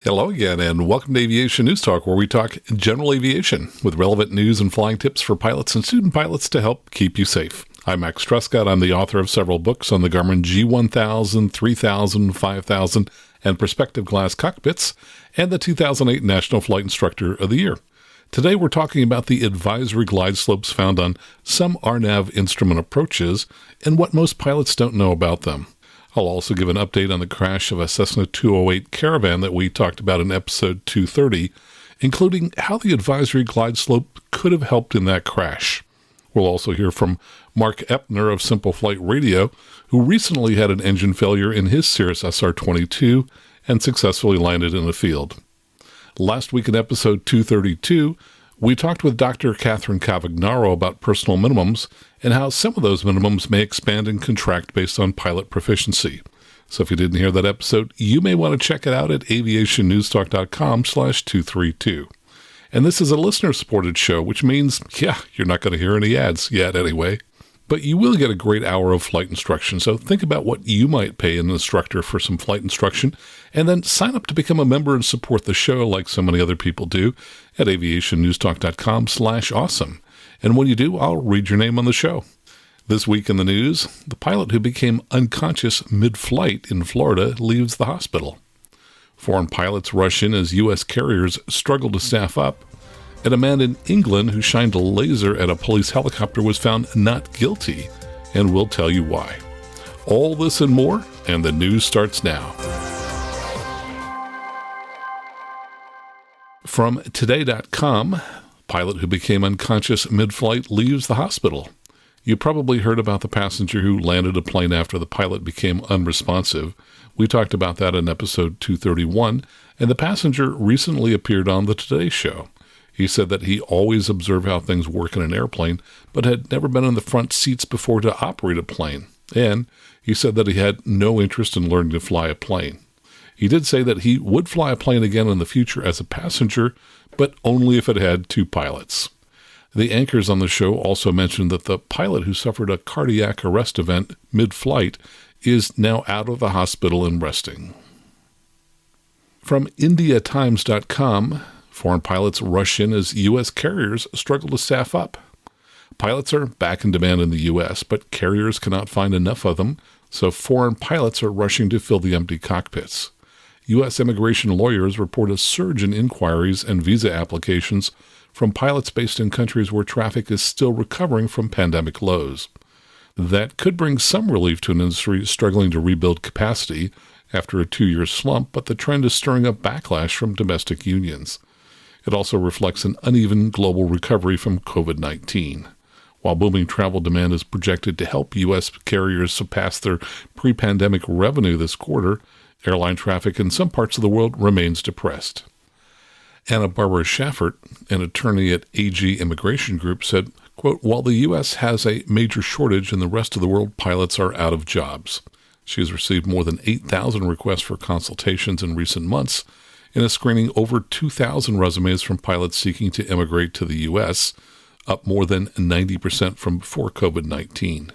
Hello again, and welcome to Aviation News Talk, where we talk general aviation with relevant news and flying tips for pilots and student pilots to help keep you safe. I'm Max Trescott. I'm the author of several books on the Garmin G1000, 3000, 5000, and Perspective Glass cockpits, and the 2008 National Flight Instructor of the Year. Today we're talking about the advisory glide slopes found on some RNAV instrument approaches and what most pilots don't know about them. I'll also give an update on the crash of a Cessna 208 Caravan that we talked about in episode 230, including how the advisory glide slope could have helped in that crash. We'll also hear from Marc Epner of Simple Flight Radio, who recently had an engine failure in his Cirrus SR22 and successfully landed in the field. Last week in episode 232, we talked with Dr. Catherine Cavagnaro about personal minimums and how some of those minimums may expand and contract based on pilot proficiency. So if you didn't hear that episode, you may want to check it out at aviationnewstalk.com/232. And this is a listener-supported show, which means, you're not going to hear any ads yet anyway. But you will get a great hour of flight instruction, so think about what you might pay an instructor for some flight instruction, and then sign up to become a member and support the show like so many other people do at aviationnewstalk.com/awesome. And when you do, I'll read your name on the show. This week in the news, the pilot who became unconscious mid-flight in Florida leaves the hospital. Foreign pilots rush in as U.S. carriers struggle to staff up. And a man in England who shined a laser at a police helicopter was found not guilty, and we'll tell you why. All this and more, and the news starts now. From Today.com, pilot who became unconscious mid-flight leaves the hospital. You probably heard about the passenger who landed a plane after the pilot became unresponsive. We talked about that in episode 231, and the passenger recently appeared on the Today Show. He said that he always observed how things work in an airplane, but had never been in the front seats before to operate a plane. And he said that he had no interest in learning to fly a plane. He did say that he would fly a plane again in the future as a passenger, but only if it had two pilots. The anchors on the show also mentioned that the pilot who suffered a cardiac arrest event mid-flight is now out of the hospital and resting. From IndiaTimes.com, foreign pilots rush in as U.S. carriers struggle to staff up. Pilots are back in demand in the U.S., but carriers cannot find enough of them, so foreign pilots are rushing to fill the empty cockpits. U.S. immigration lawyers report a surge in inquiries and visa applications from pilots based in countries where traffic is still recovering from pandemic lows. That could bring some relief to an industry struggling to rebuild capacity after a 2-year slump, but the trend is stirring up backlash from domestic unions. It also reflects an uneven global recovery from COVID-19. While booming travel demand is projected to help U.S. carriers surpass their pre-pandemic revenue this quarter, airline traffic in some parts of the world remains depressed. Anna Barbara Schaffert, an attorney at AG Immigration Group, said, quote, "While the U.S. has a major shortage in the rest of the world, pilots are out of jobs." She has received more than 8,000 requests for consultations in recent months, and is screening over 2,000 resumes from pilots seeking to immigrate to the U.S., up more than 90% from before COVID-19.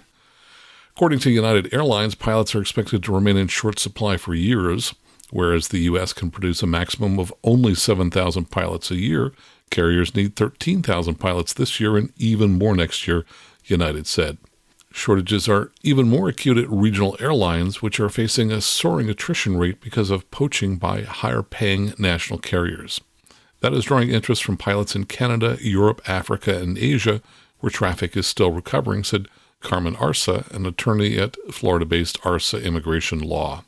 According to United Airlines, pilots are expected to remain in short supply for years. Whereas the U.S. can produce a maximum of only 7,000 pilots a year, carriers need 13,000 pilots this year and even more next year, United said. Shortages are even more acute at regional airlines, which are facing a soaring attrition rate because of poaching by higher-paying national carriers. That is drawing interest from pilots in Canada, Europe, Africa, and Asia, where traffic is still recovering, said Carmen Arsa, an attorney at Florida-based Arsa Immigration Law.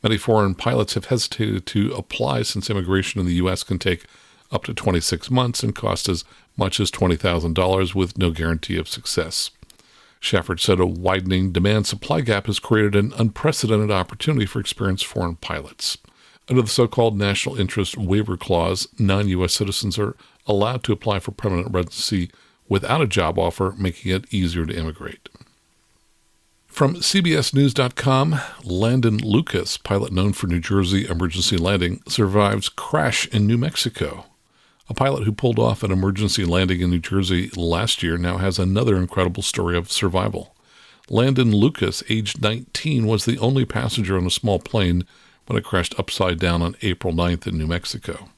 Many foreign pilots have hesitated to apply since immigration in the U.S. can take up to 26 months and cost as much as $20,000 with no guarantee of success. Schaffert said a widening demand-supply gap has created an unprecedented opportunity for experienced foreign pilots. Under the so-called National Interest Waiver Clause, non-U.S. citizens are allowed to apply for permanent residency without a job offer, making it easier to immigrate. From CBSNews.com, Landon Lucas, pilot known for New Jersey emergency landing, survives crash in New Mexico. A pilot who pulled off an emergency landing in New Jersey last year now has another incredible story of survival. Landon Lucas, aged 19, was the only passenger on a small plane when it crashed upside down on April 9th in New Mexico.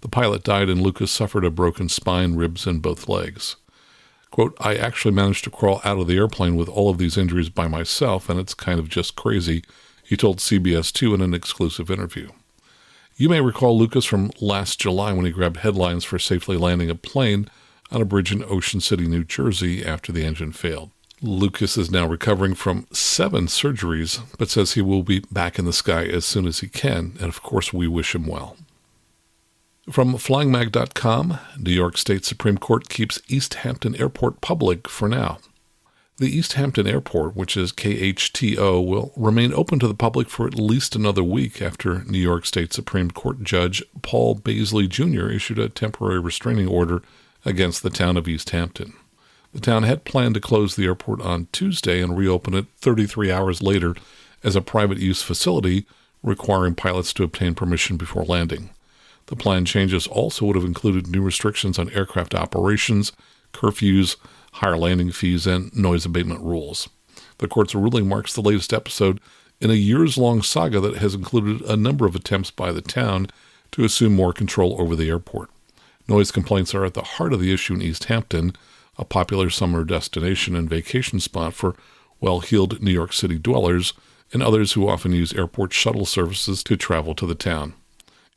The pilot died and Lucas suffered a broken spine, ribs, and both legs. Quote, I actually managed to crawl out of the airplane with all of these injuries by myself, and it's kind of just crazy, he told CBS 2 in an exclusive interview. You may recall Lucas from last July when he grabbed headlines for safely landing a plane on a bridge in Ocean City, New Jersey, after the engine failed. Lucas is now recovering from 7 surgeries, but says he will be back in the sky as soon as he can, and of course we wish him well. From flyingmag.com, New York State Supreme Court keeps East Hampton Airport public for now. The East Hampton Airport, which is KHTO, will remain open to the public for at least another week after New York State Supreme Court Judge Paul Baisley Jr. issued a temporary restraining order against the town of East Hampton. The town had planned to close the airport on Tuesday and reopen it 33 hours later as a private use facility, requiring pilots to obtain permission before landing. The planned changes also would have included new restrictions on aircraft operations, curfews, higher landing fees, and noise abatement rules. The court's ruling marks the latest episode in a years-long saga that has included a number of attempts by the town to assume more control over the airport. Noise complaints are at the heart of the issue in East Hampton, a popular summer destination and vacation spot for well-heeled New York City dwellers and others who often use airport shuttle services to travel to the town.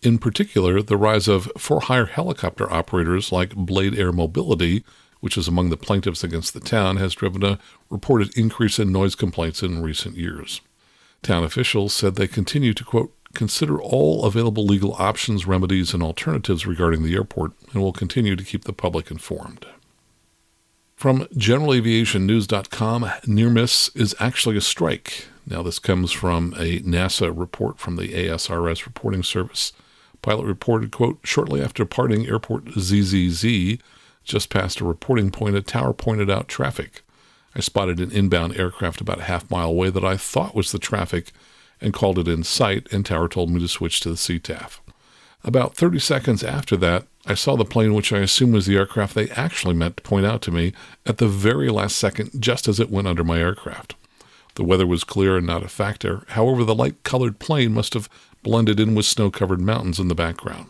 In particular, the rise of for-hire helicopter operators like Blade Air Mobility, which is among the plaintiffs against the town, has driven a reported increase in noise complaints in recent years. Town officials said they continue to, quote, consider all available legal options, remedies, and alternatives regarding the airport, and will continue to keep the public informed. From GeneralAviationNews.com, near miss is actually a strike. Now, this comes from a NASA report from the ASRS reporting service. Pilot reported, quote, shortly after departing airport ZZZ, just past a reporting point, a tower pointed out traffic. I spotted an inbound aircraft about a half-mile away that I thought was the traffic and called it in sight, and tower told me to switch to the CTAF. About 30 seconds after that, I saw the plane, which I assume was the aircraft they actually meant to point out to me, at the very last second, just as it went under my aircraft. The weather was clear and not a factor. However, the light-colored plane must have blended in with snow-covered mountains in the background.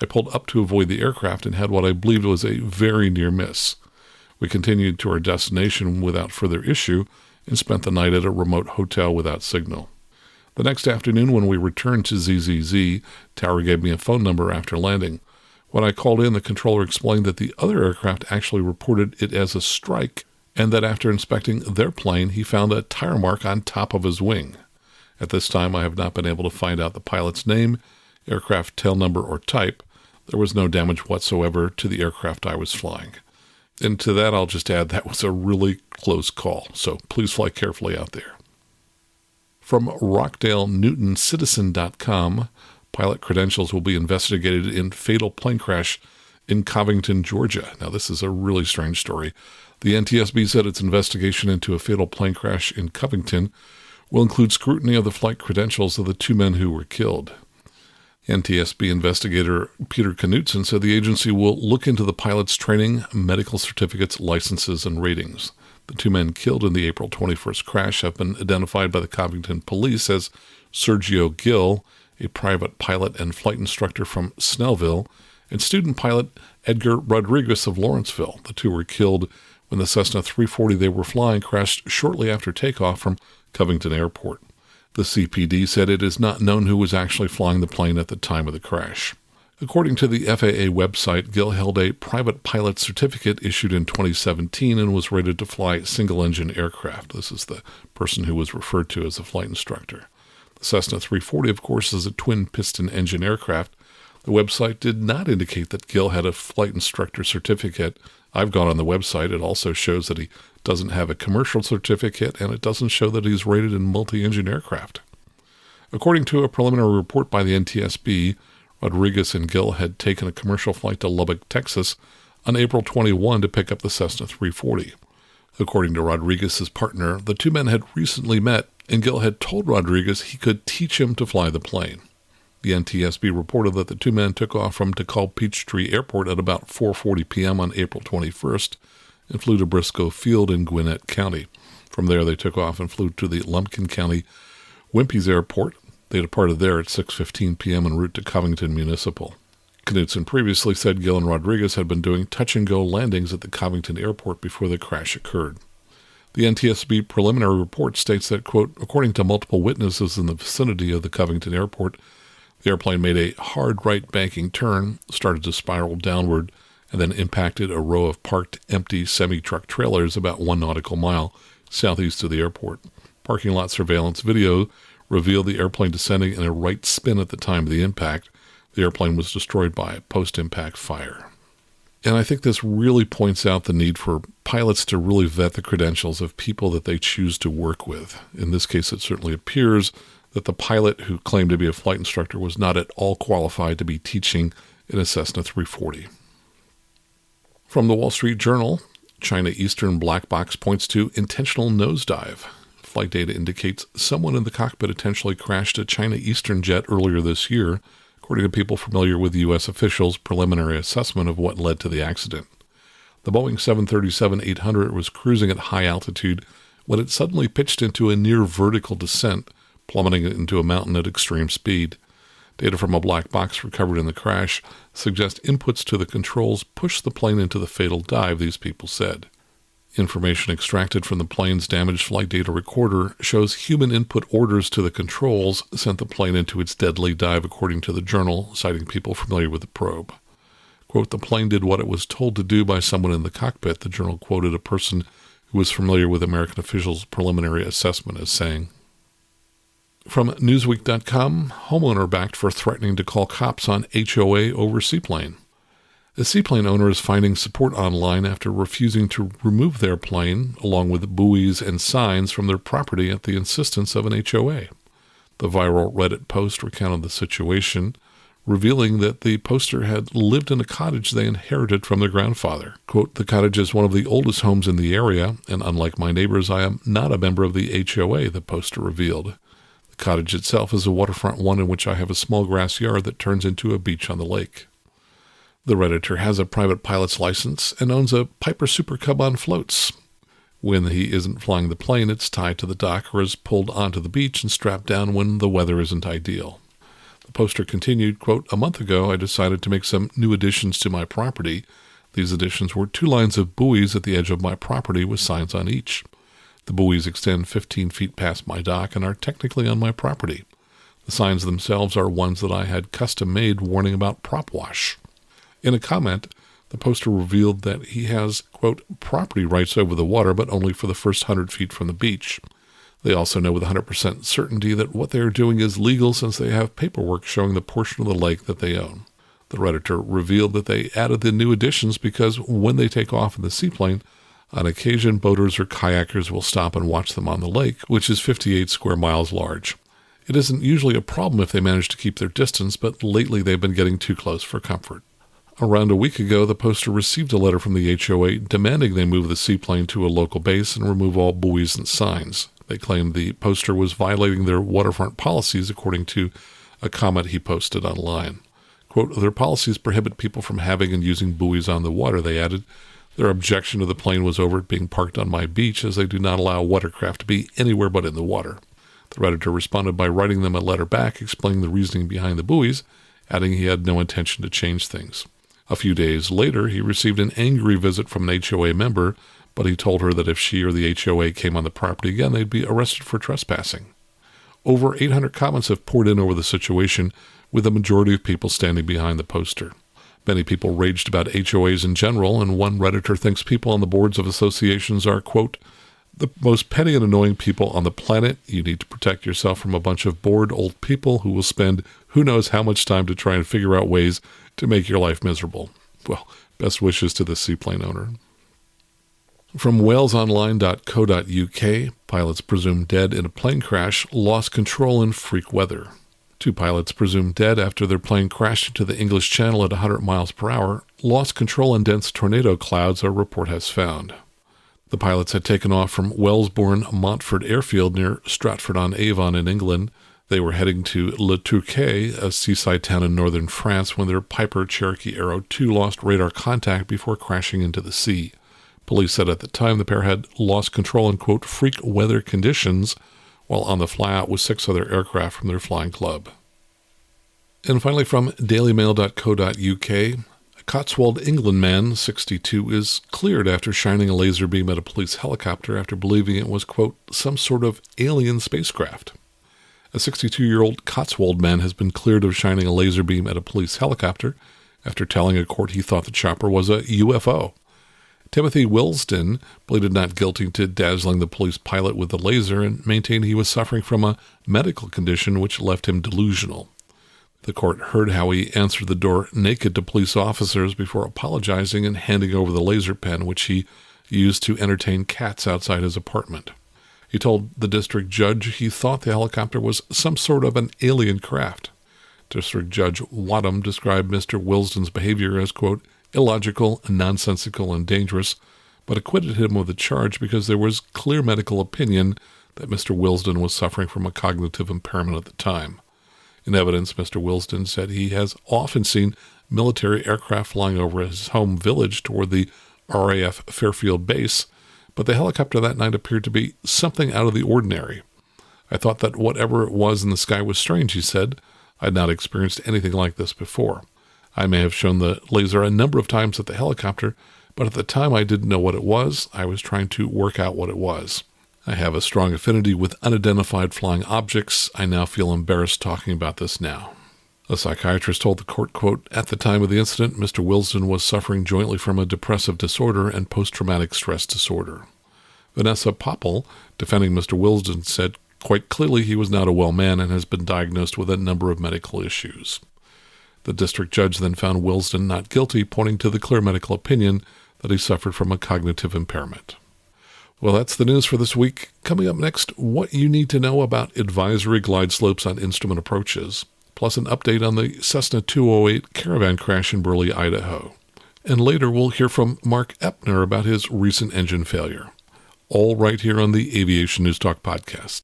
I pulled up to avoid the aircraft and had what I believed was a very near miss. We continued to our destination without further issue and spent the night at a remote hotel without signal. The next afternoon, when we returned to ZZZ, Tower gave me a phone number after landing. When I called in, the controller explained that the other aircraft actually reported it as a strike, and that after inspecting their plane, he found a tire mark on top of his wing. At this time, I have not been able to find out the pilot's name, aircraft tail number, or type. There was no damage whatsoever to the aircraft I was flying. And to that, I'll just add that was a really close call, so please fly carefully out there. From RockdaleNewtonCitizen.com, pilot credentials will be investigated in fatal plane crash in Covington, Georgia. Now, this is a really strange story. The NTSB said its investigation into a fatal plane crash in Covington will include scrutiny of the flight credentials of the 2 men who were killed. NTSB investigator Peter Knutson said the agency will look into the pilot's training, medical certificates, licenses, and ratings. The 2 men killed in the April 21st crash have been identified by the Covington police as Sergio Gill, a private pilot and flight instructor from Snellville, and student pilot Edgar Rodriguez of Lawrenceville. The 2 were killed when the Cessna 340 they were flying crashed shortly after takeoff from Covington Airport. The CPD said it is not known who was actually flying the plane at the time of the crash. According to the FAA website, Gill held a private pilot certificate issued in 2017 and was rated to fly single-engine aircraft. This is the person who was referred to as a flight instructor. The Cessna 340, of course, is a twin-piston engine aircraft. The website did not indicate that Gill had a flight instructor certificate. I've gone on the website. It also shows that he doesn't have a commercial certificate, and it doesn't show that he's rated in multi-engine aircraft. According to a preliminary report by the NTSB, Rodriguez and Gill had taken a commercial flight to Lubbock, Texas, on April 21 to pick up the Cessna 340. According to Rodriguez's partner, the 2 men had recently met, and Gill had told Rodriguez he could teach him to fly the plane. The NTSB reported that the 2 men took off from DeKalb Peachtree Airport at about 4:40 p.m. on April 21st and flew to Briscoe Field in Gwinnett County. From there, they took off and flew to the Lumpkin County Wimpy's Airport. They departed there at 6:15 p.m. en route to Covington Municipal. Knutson previously said Gil and Rodriguez had been doing touch-and-go landings at the Covington airport before the crash occurred. The NTSB preliminary report states that, quote, according to multiple witnesses in the vicinity of the Covington airport, the airplane made a hard right banking turn, started to spiral downward, and then impacted a row of parked empty semi-truck trailers about 1 nautical mile southeast of the airport. Parking lot surveillance video revealed the airplane descending in a right spin at the time of the impact. The airplane was destroyed by post-impact fire. And I think this really points out the need for pilots to really vet the credentials of people that they choose to work with. In this case, it certainly appears that the pilot who claimed to be a flight instructor was not at all qualified to be teaching in a Cessna 340. From the Wall Street Journal, China Eastern black box points to intentional nosedive. Flight data indicates someone in the cockpit intentionally crashed a China Eastern jet earlier this year, according to people familiar with U.S. officials' preliminary assessment of what led to the accident. The Boeing 737-800 was cruising at high altitude when it suddenly pitched into a near vertical descent, plummeting into a mountain at extreme speed. Data from a black box recovered in the crash suggest inputs to the controls pushed the plane into the fatal dive, these people said. Information extracted from the plane's damaged flight data recorder shows human input orders to the controls sent the plane into its deadly dive, according to the journal, citing people familiar with the probe. Quote, the plane did what it was told to do by someone in the cockpit, the journal quoted a person who was familiar with American officials' preliminary assessment as saying. From Newsweek.com, homeowner backed for threatening to call cops on HOA over seaplane. A seaplane owner is finding support online after refusing to remove their plane, along with buoys and signs, from their property at the insistence of an HOA. The viral Reddit post recounted the situation, revealing that the poster had lived in a cottage they inherited from their grandfather. Quote, the cottage is one of the oldest homes in the area, and unlike my neighbors, I am not a member of the HOA, the poster revealed. The cottage itself is a waterfront one in which I have a small grass yard that turns into a beach on the lake. The Redditor has a private pilot's license and owns a Piper Super Cub on floats. When he isn't flying the plane, it's tied to the dock or is pulled onto the beach and strapped down when the weather isn't ideal. The poster continued, quote, a month ago I decided to make some new additions to my property. These additions were 2 lines of buoys at the edge of my property with signs on each. The buoys extend 15 feet past my dock and are technically on my property. The signs themselves are ones that I had custom made warning about prop wash. In a comment, the poster revealed that he has, quote, property rights over the water, but only for the first 100 feet from the beach. They also know with 100% certainty that what they are doing is legal since they have paperwork showing the portion of the lake that they own. The Redditor revealed that they added the new additions because when they take off in the seaplane, on occasion boaters or kayakers will stop and watch them on the lake, which is 58 square miles large. It isn't usually a problem if they manage to keep their distance, but lately they've been getting too close for comfort. Around a week ago, the poster received a letter from the HOA demanding they move the seaplane to a local base and remove all buoys and signs. They claimed the poster was violating their waterfront policies, according to a comment he posted online. Quote, their policies prohibit people from having and using buoys on the water, they added. Their objection to the plane was over it being parked on my beach, as they do not allow watercraft to be anywhere but in the water. The Redditor responded by writing them a letter back explaining the reasoning behind the buoys, adding he had no intention to change things. A few days later, he received an angry visit from an HOA member, but he told her that if she or the HOA came on the property again, they'd be arrested for trespassing. Over 800 comments have poured in over the situation, with the majority of people standing behind the poster. Many people raged about HOAs in general, and one Redditor thinks people on the boards of associations are, quote, the most petty and annoying people on the planet. You need to protect yourself from a bunch of bored old people who will spend who knows how much time to try and figure out ways to make your life miserable. Well, best wishes to the seaplane owner. From walesonline.co.uk, pilots presumed dead in a plane crash lost control in freak weather. 2 pilots presumed dead after their plane crashed into the English Channel at 100 miles per hour, lost control in dense tornado clouds, a report has found. The pilots had taken off from Wellesbourne-Montford Airfield near Stratford-on-Avon in England. They were heading to Le Touquet, a seaside town in northern France, when their Piper Cherokee Arrow 2 lost radar contact before crashing into the sea. Police said at the time the pair had lost control in, quote, freak weather conditions while on the flyout with 6 other aircraft from their flying club. And finally, from dailymail.co.uk, a Cotswold, England man, 62, is cleared after shining a laser beam at a police helicopter after believing it was, quote, some sort of alien spacecraft. A 62-year-old Cotswold man has been cleared of shining a laser beam at a police helicopter after telling a court he thought the chopper was a UFO. Timothy Wilsden pleaded not guilty to dazzling the police pilot with the laser and maintained he was suffering from a medical condition which left him delusional. The court heard how he answered the door naked to police officers before apologizing and handing over the laser pen which he used to entertain cats outside his apartment. He told the district judge he thought the helicopter was some sort of an alien craft. District Judge Wadham described Mr. Wilsden's behavior as, quote, illogical, nonsensical, and dangerous, but acquitted him of the charge because there was clear medical opinion that Mr. Wilsden was suffering from a cognitive impairment at the time. In evidence, Mr. Wilsden said he has often seen military aircraft flying over his home village toward the RAF Fairfield base, but the helicopter that night appeared to be something out of the ordinary. I thought that whatever it was in the sky was strange, he said. I had not experienced anything like this before. I may have shown the laser a number of times at the helicopter, but at the time I didn't know what it was. I was trying to work out what it was. I have a strong affinity with unidentified flying objects. I now feel embarrassed talking about this now. A psychiatrist told the court, quote, at the time of the incident, Mr. Wilsden was suffering jointly from a depressive disorder and post-traumatic stress disorder. Vanessa Popple, defending Mr. Wilsden, said quite clearly he was not a well man and has been diagnosed with a number of medical issues. The district judge then found Wilsden not guilty, pointing to the clear medical opinion that he suffered from a cognitive impairment. Well, that's the news for this week. Coming up next, what you need to know about advisory glide slopes on instrument approaches, plus an update on the Cessna 208 Caravan crash in Burley, Idaho. And later we'll hear from Marc Epner about his recent engine failure. All right here on the Aviation News Talk podcast.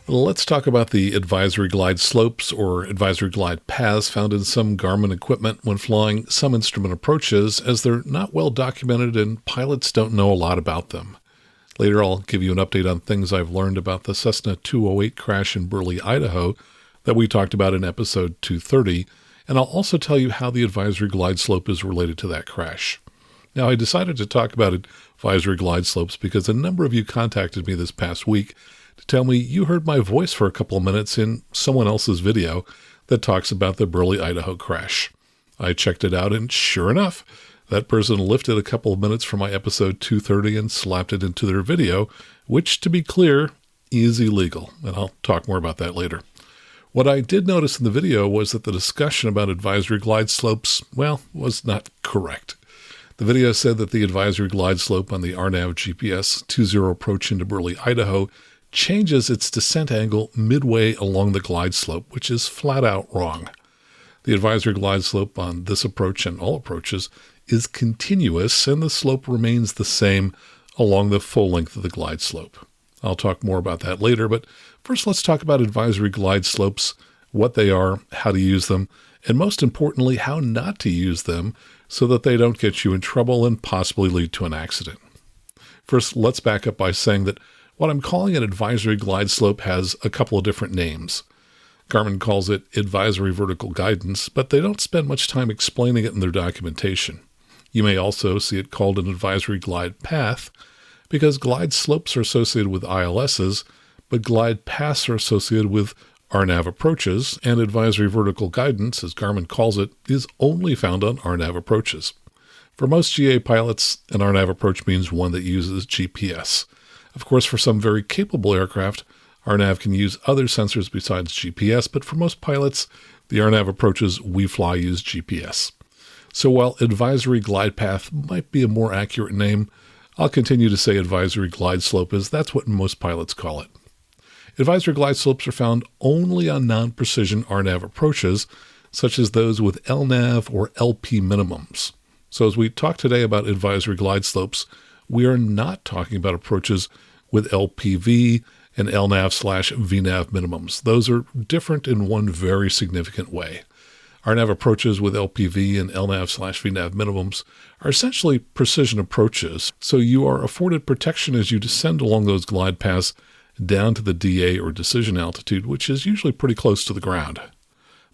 Let's talk about the advisory glide slopes or advisory glide paths found in some Garmin equipment when flying some instrument approaches, as they're not well documented and pilots don't know a lot about them. Later I'll give you an update on things I've learned about the Cessna 208 crash in Burley, Idaho that we talked about in episode 230, and I'll also tell you how the advisory glide slope is related to that crash. Now, I decided to talk about advisory glide slopes because a number of you contacted me this past week to tell me you heard my voice for a couple of minutes in someone else's video that talks about the Burley, Idaho crash. I checked it out, and sure enough, that person lifted a couple of minutes from my episode 230 and slapped it into their video, which, to be clear, is illegal, and I'll talk more about that later. What I did notice in the video was that the discussion about advisory glide slopes, was not correct. The video said that the advisory glide slope on the RNAV GPS 20 approach into Burley, Idaho changes its descent angle midway along the glide slope, which is flat out wrong. The advisory glide slope on this approach and all approaches is continuous, and the slope remains the same along the full length of the glide slope. I'll talk more about that later, but first let's talk about advisory glide slopes, what they are, how to use them, and most importantly, how not to use them so that they don't get you in trouble and possibly lead to an accident. First, let's back up by saying that what I'm calling an advisory glide slope has a couple of different names. Garmin calls it advisory vertical guidance, but they don't spend much time explaining it in their documentation. You may also see it called an advisory glide path because glide slopes are associated with ILSs, but glide paths are associated with RNAV approaches, and advisory vertical guidance, as Garmin calls it, is only found on RNAV approaches. For most GA pilots, an RNAV approach means one that uses GPS. Of course, for some very capable aircraft, RNAV can use other sensors besides GPS, but for most pilots, the RNAV approaches we fly use GPS. So while advisory glide path might be a more accurate name, I'll continue to say advisory glide slope as that's what most pilots call it. Advisory glide slopes are found only on non-precision RNAV approaches, such as those with LNAV or LP minimums. So as we talk today about advisory glide slopes, we are not talking about approaches with LPV, and LNAV/VNAV minimums. Those are different in one very significant way. RNAV approaches with LPV and LNAV/VNAV minimums are essentially precision approaches, so you are afforded protection as you descend along those glide paths down to the DA or decision altitude, which is usually pretty close to the ground.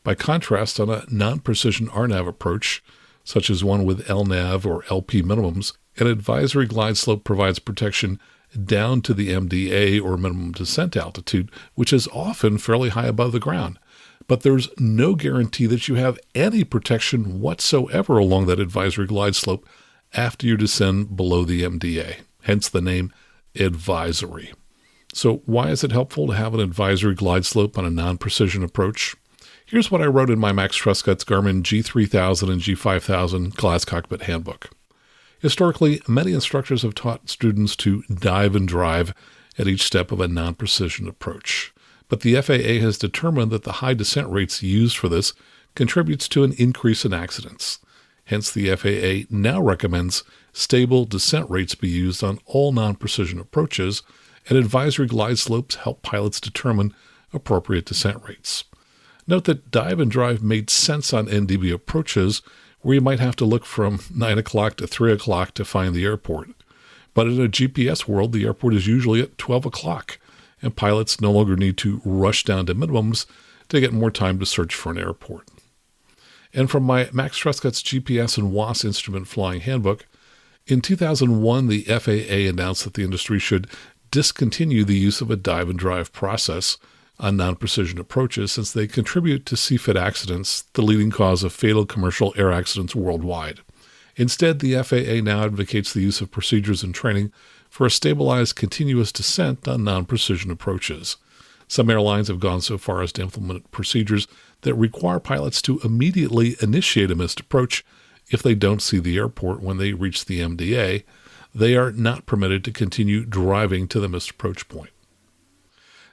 By contrast, on a non-precision RNAV approach, such as one with LNAV or LP minimums, an advisory glide slope provides protection down to the MDA or minimum descent altitude, which is often fairly high above the ground. But there's no guarantee that you have any protection whatsoever along that advisory glide slope after you descend below the MDA, hence the name advisory. So why is it helpful to have an advisory glide slope on a non-precision approach? Here's what I wrote in my Max Trescott's Garmin G3000 and G5000 Glass Cockpit Handbook. Historically, many instructors have taught students to dive and drive at each step of a non-precision approach. But the FAA has determined that the high descent rates used for this contributes to an increase in accidents. Hence, the FAA now recommends stable descent rates be used on all non-precision approaches, and advisory glide slopes help pilots determine appropriate descent rates. Note that dive and drive made sense on NDB approaches where you might have to look from 9 o'clock to 3 o'clock to find the airport. But in a GPS world, the airport is usually at 12 o'clock, and pilots no longer need to rush down to minimums to get more time to search for an airport. And from my Max Trescott's GPS and WAAS Instrument Flying Handbook, in 2001, the FAA announced that the industry should discontinue the use of a dive and drive process on non-precision approaches since they contribute to CFIT accidents, the leading cause of fatal commercial air accidents worldwide. Instead, the FAA now advocates the use of procedures and training for a stabilized continuous descent on non-precision approaches. Some airlines have gone so far as to implement procedures that require pilots to immediately initiate a missed approach if they don't see the airport when they reach the MDA. They are not permitted to continue driving to the missed approach point.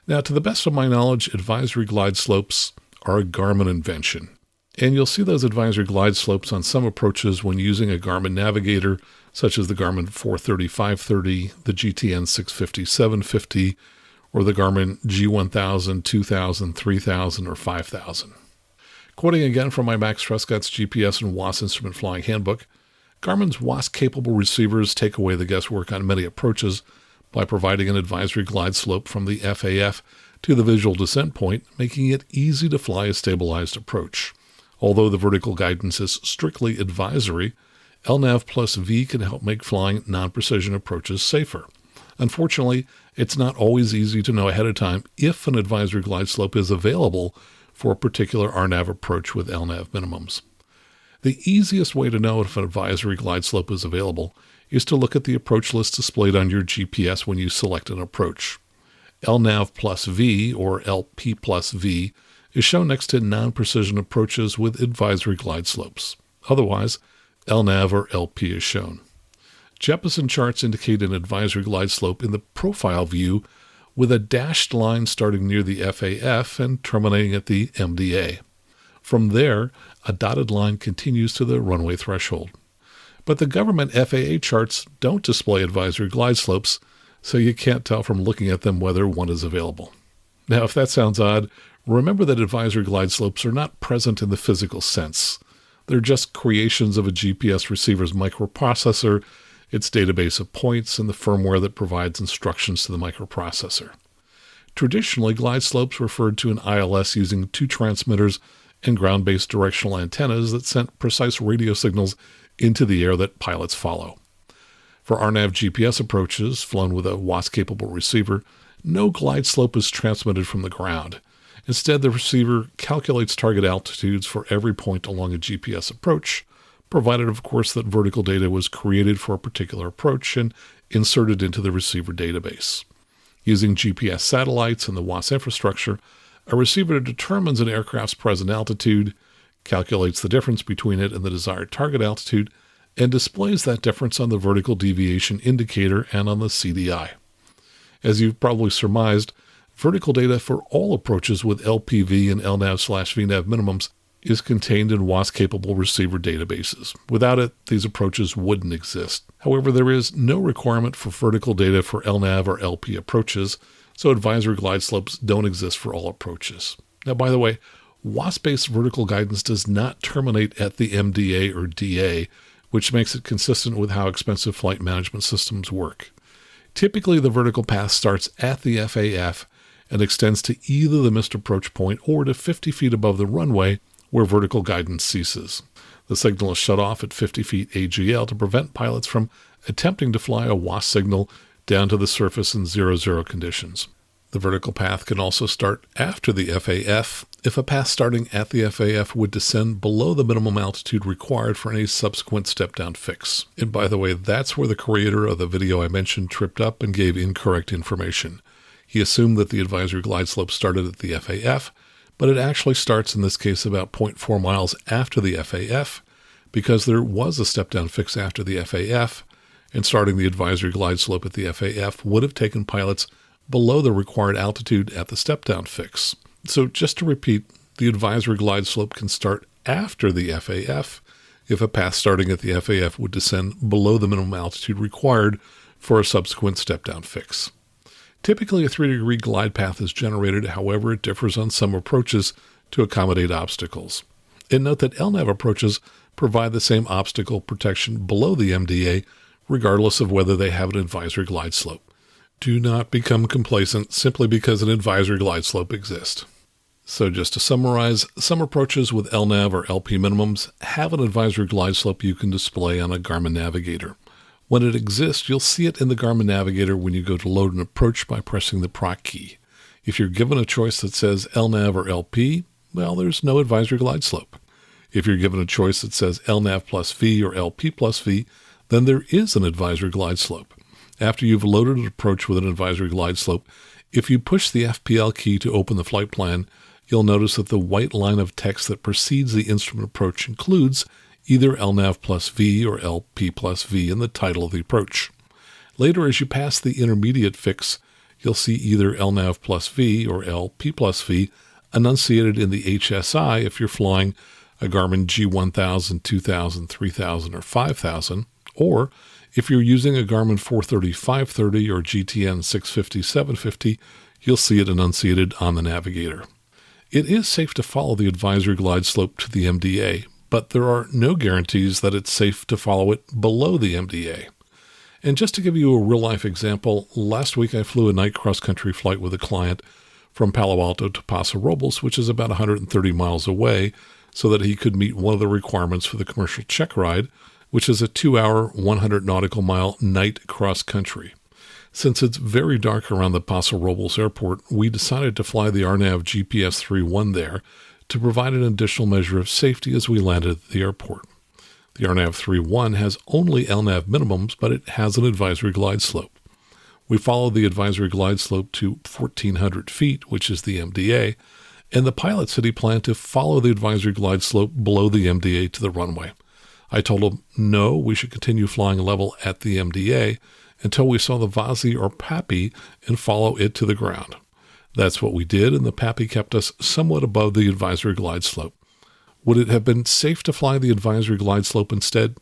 Now, to the best of my knowledge, advisory glide slopes are a Garmin invention. And you'll see those advisory glide slopes on some approaches when using a Garmin navigator, such as the Garmin 430-530, the GTN 650-750, or the Garmin G1000, 2000, 3000, or 5000. Quoting again from my Max Trescott's GPS and WAAS Instrument Flying Handbook, Garmin's WAAS-capable receivers take away the guesswork on many approaches by providing an advisory glide slope from the FAF to the visual descent point, making it easy to fly a stabilized approach. Although the vertical guidance is strictly advisory, LNAV plus V can help make flying non-precision approaches safer. Unfortunately, it's not always easy to know ahead of time if an advisory glide slope is available for a particular RNAV approach with LNAV minimums. The easiest way to know if an advisory glide slope is available is to look at the approach list displayed on your GPS when you select an approach. LNAV plus V, or LP plus V, is shown next to non-precision approaches with advisory glide slopes. Otherwise, LNAV or LP is shown. Jeppesen charts indicate an advisory glide slope in the profile view with a dashed line starting near the FAF and terminating at the MDA. From there, a dotted line continues to the runway threshold. But the government FAA charts don't display advisory glide slopes, so you can't tell from looking at them whether one is available. Now, if that sounds odd, remember that advisory glide slopes are not present in the physical sense. They're just creations of a GPS receiver's microprocessor, its database of points, and the firmware that provides instructions to the microprocessor. Traditionally, glide slopes referred to an ILS using two transmitters and ground-based directional antennas that sent precise radio signals into the air that pilots follow. For RNAV GPS approaches flown with a WAAS-capable receiver, no glide slope is transmitted from the ground. Instead, the receiver calculates target altitudes for every point along a GPS approach, provided, of course, that vertical data was created for a particular approach and inserted into the receiver database. Using GPS satellites and the WAAS infrastructure, a receiver determines an aircraft's present altitude, calculates the difference between it and the desired target altitude, and displays that difference on the vertical deviation indicator and on the CDI. As you've probably surmised, vertical data for all approaches with LPV and LNAV/VNAV minimums is contained in WAAS-capable receiver databases. Without it, these approaches wouldn't exist. However, there is no requirement for vertical data for LNAV or LP approaches, so advisory glide slopes don't exist for all approaches. Now, by the way, WASP-based vertical guidance does not terminate at the MDA or DA, which makes it consistent with how expensive flight management systems work. Typically, the vertical path starts at the FAF and extends to either the missed approach point or to 50 feet above the runway where vertical guidance ceases. The signal is shut off at 50 feet AGL to prevent pilots from attempting to fly a WASP signal down to the surface in 0-0 conditions. The vertical path can also start after the FAF if a path starting at the FAF would descend below the minimum altitude required for any subsequent step-down fix. And by the way, that's where the creator of the video I mentioned tripped up and gave incorrect information. He assumed that the advisory glide slope started at the FAF, but it actually starts in this case about 0.4 miles after the FAF, because there was a step-down fix after the FAF, and starting the advisory glide slope at the FAF would have taken pilots below the required altitude at the step-down fix. So just to repeat, the advisory glide slope can start after the FAF if a path starting at the FAF would descend below the minimum altitude required for a subsequent step-down fix. Typically, a 3-degree glide path is generated, however, it differs on some approaches to accommodate obstacles. And note that LNAV approaches provide the same obstacle protection below the MDA, regardless of whether they have an advisory glide slope. Do not become complacent simply because an advisory glide slope exists. So just to summarize, some approaches with LNAV or LP minimums have an advisory glide slope you can display on a Garmin Navigator. When it exists, you'll see it in the Garmin Navigator when you go to load an approach by pressing the proc key. If you're given a choice that says LNAV or LP, well, there's no advisory glide slope. If you're given a choice that says LNAV plus V or LP plus V, then there is an advisory glide slope. After you've loaded an approach with an advisory glide slope, if you push the FPL key to open the flight plan, you'll notice that the white line of text that precedes the instrument approach includes either LNAV plus V or LP plus V in the title of the approach. Later, as you pass the intermediate fix, you'll see either LNAV plus V or LP plus V enunciated in the HSI if you're flying a Garmin G1000, 2000, 3000, or 5000, or if you're using a Garmin 430, 530, or GTN 650, 750, you'll see it enunciated on the Navigator. It is safe to follow the advisory glide slope to the MDA, but there are no guarantees that it's safe to follow it below the MDA. And just to give you a real-life example, last week I flew a night cross-country flight with a client from Palo Alto to Paso Robles, which is about 130 miles away, so that he could meet one of the requirements for the commercial check ride, which is a 2-hour, 100 nautical mile night cross-country. Since it's very dark around the Paso Robles airport, we decided to fly the RNAV GPS-31 there to provide an additional measure of safety as we landed at the airport. The RNAV-31 has only LNAV minimums, but it has an advisory glide slope. We followed the advisory glide slope to 1,400 feet, which is the MDA, and the pilot said he planned to follow the advisory glide slope below the MDA to the runway. I told him, no, we should continue flying level at the MDA until we saw the Vazi or Pappy and follow it to the ground. That's what we did, and the Pappy kept us somewhat above the advisory glide slope. Would it have been safe to fly the advisory glide slope instead?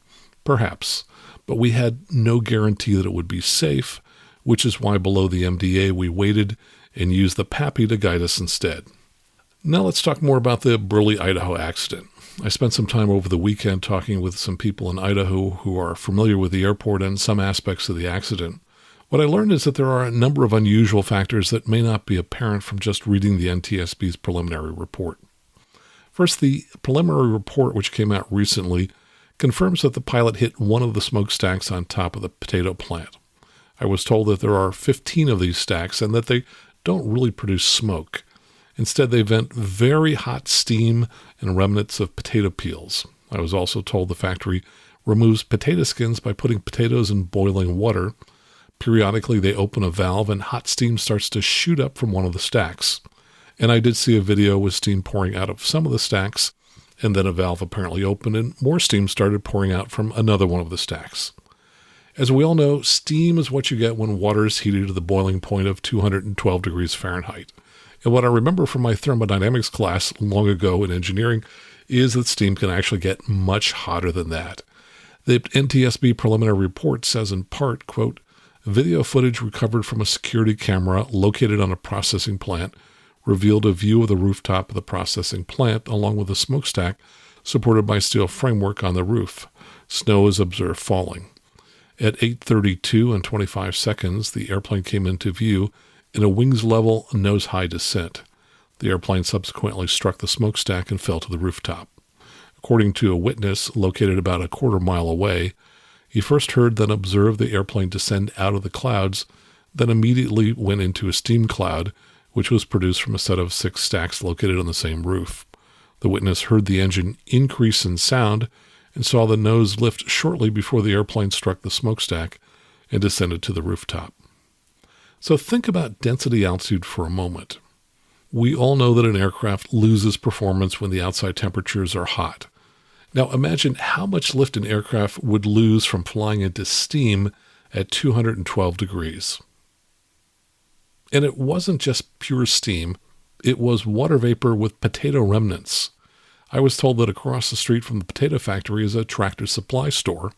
Perhaps, but we had no guarantee that it would be safe, which is why below the MDA we waited and used the Pappy to guide us instead. Now let's talk more about the Burley, Idaho accident. I spent some time over the weekend talking with some people in Idaho who are familiar with the airport and some aspects of the accident. What I learned is that there are a number of unusual factors that may not be apparent from just reading the NTSB's preliminary report. First, the preliminary report, which came out recently, confirms that the pilot hit one of the smokestacks on top of the potato plant. I was told that there are 15 of these stacks and that they don't really produce smoke. Instead, they vent very hot steam and remnants of potato peels. I was also told the factory removes potato skins by putting potatoes in boiling water. Periodically, they open a valve and hot steam starts to shoot up from one of the stacks. And I did see a video with steam pouring out of some of the stacks, and then a valve apparently opened and more steam started pouring out from another one of the stacks. As we all know, steam is what you get when water is heated to the boiling point of 212 degrees Fahrenheit. And what I remember from my thermodynamics class long ago in engineering is that steam can actually get much hotter than that. The NTSB preliminary report says in part, quote, Video footage recovered from a security camera located on a processing plant revealed a view of the rooftop of the processing plant along with a smokestack supported by steel framework on the roof. Snow is observed falling. At 8:32 and 25 seconds, the airplane came into view in a wings-level, nose-high descent. The airplane subsequently struck the smokestack and fell to the rooftop. According to a witness located about a quarter-mile away, he first heard then observed the airplane descend out of the clouds, then immediately went into a steam cloud, which was produced from a set of 6 stacks located on the same roof. The witness heard the engine increase in sound and saw the nose lift shortly before the airplane struck the smokestack and descended to the rooftop. So think about density altitude for a moment. We all know that an aircraft loses performance when the outside temperatures are hot. Now imagine how much lift an aircraft would lose from flying into steam at 212 degrees. And it wasn't just pure steam, it was water vapor with potato remnants. I was told that across the street from the potato factory is a Tractor Supply store,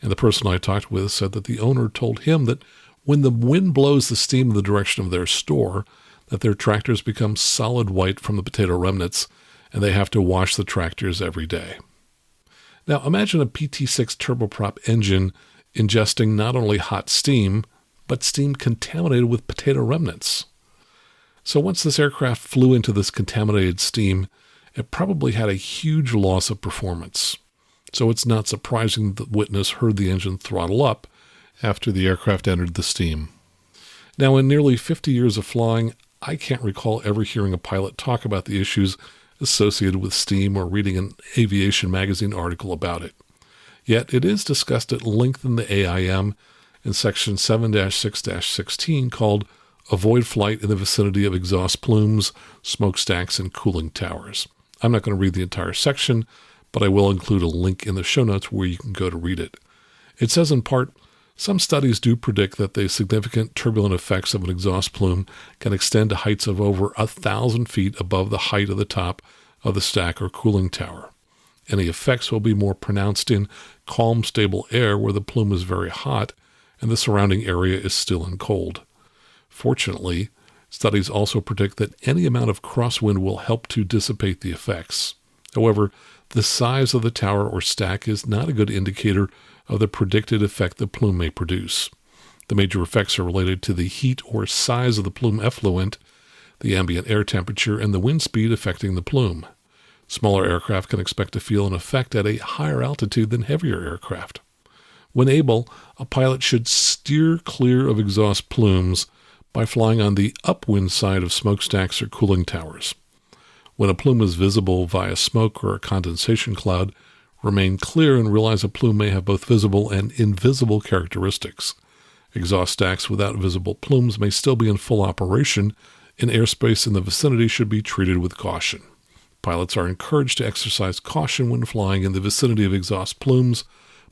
and the person I talked with said that the owner told him that when the wind blows the steam in the direction of their store, that their tractors become solid white from the potato remnants, and they have to wash the tractors every day. Now imagine a PT-6 turboprop engine ingesting not only hot steam, but steam contaminated with potato remnants. So once this aircraft flew into this contaminated steam, it probably had a huge loss of performance. So it's not surprising that the witness heard the engine throttle up after the aircraft entered the steam. Now, in nearly 50 years of flying, I can't recall ever hearing a pilot talk about the issues associated with steam or reading an Aviation magazine article about it. Yet it is discussed at length in the AIM in Section 7-6-16 called Avoid Flight in the Vicinity of Exhaust Plumes, Smokestacks, and Cooling Towers. I'm not going to read the entire section, but I will include a link in the show notes where you can go to read it. It says in part, some studies do predict that the significant turbulent effects of an exhaust plume can extend to heights of over 1,000 feet above the height of the top of the stack or cooling tower. Any effects will be more pronounced in calm, stable air where the plume is very hot and the surrounding area is still and cold. Fortunately, studies also predict that any amount of crosswind will help to dissipate the effects. However, the size of the tower or stack is not a good indicator of the predicted effect the plume may produce. The major effects are related to the heat or size of the plume effluent, the ambient air temperature, and the wind speed affecting the plume. Smaller aircraft can expect to feel an effect at a higher altitude than heavier aircraft. When able, a pilot should steer clear of exhaust plumes by flying on the upwind side of smokestacks or cooling towers. When a plume is visible via smoke or a condensation cloud, remain clear and realize a plume may have both visible and invisible characteristics. Exhaust stacks without visible plumes may still be in full operation, and airspace in the vicinity should be treated with caution. Pilots are encouraged to exercise caution when flying in the vicinity of exhaust plumes.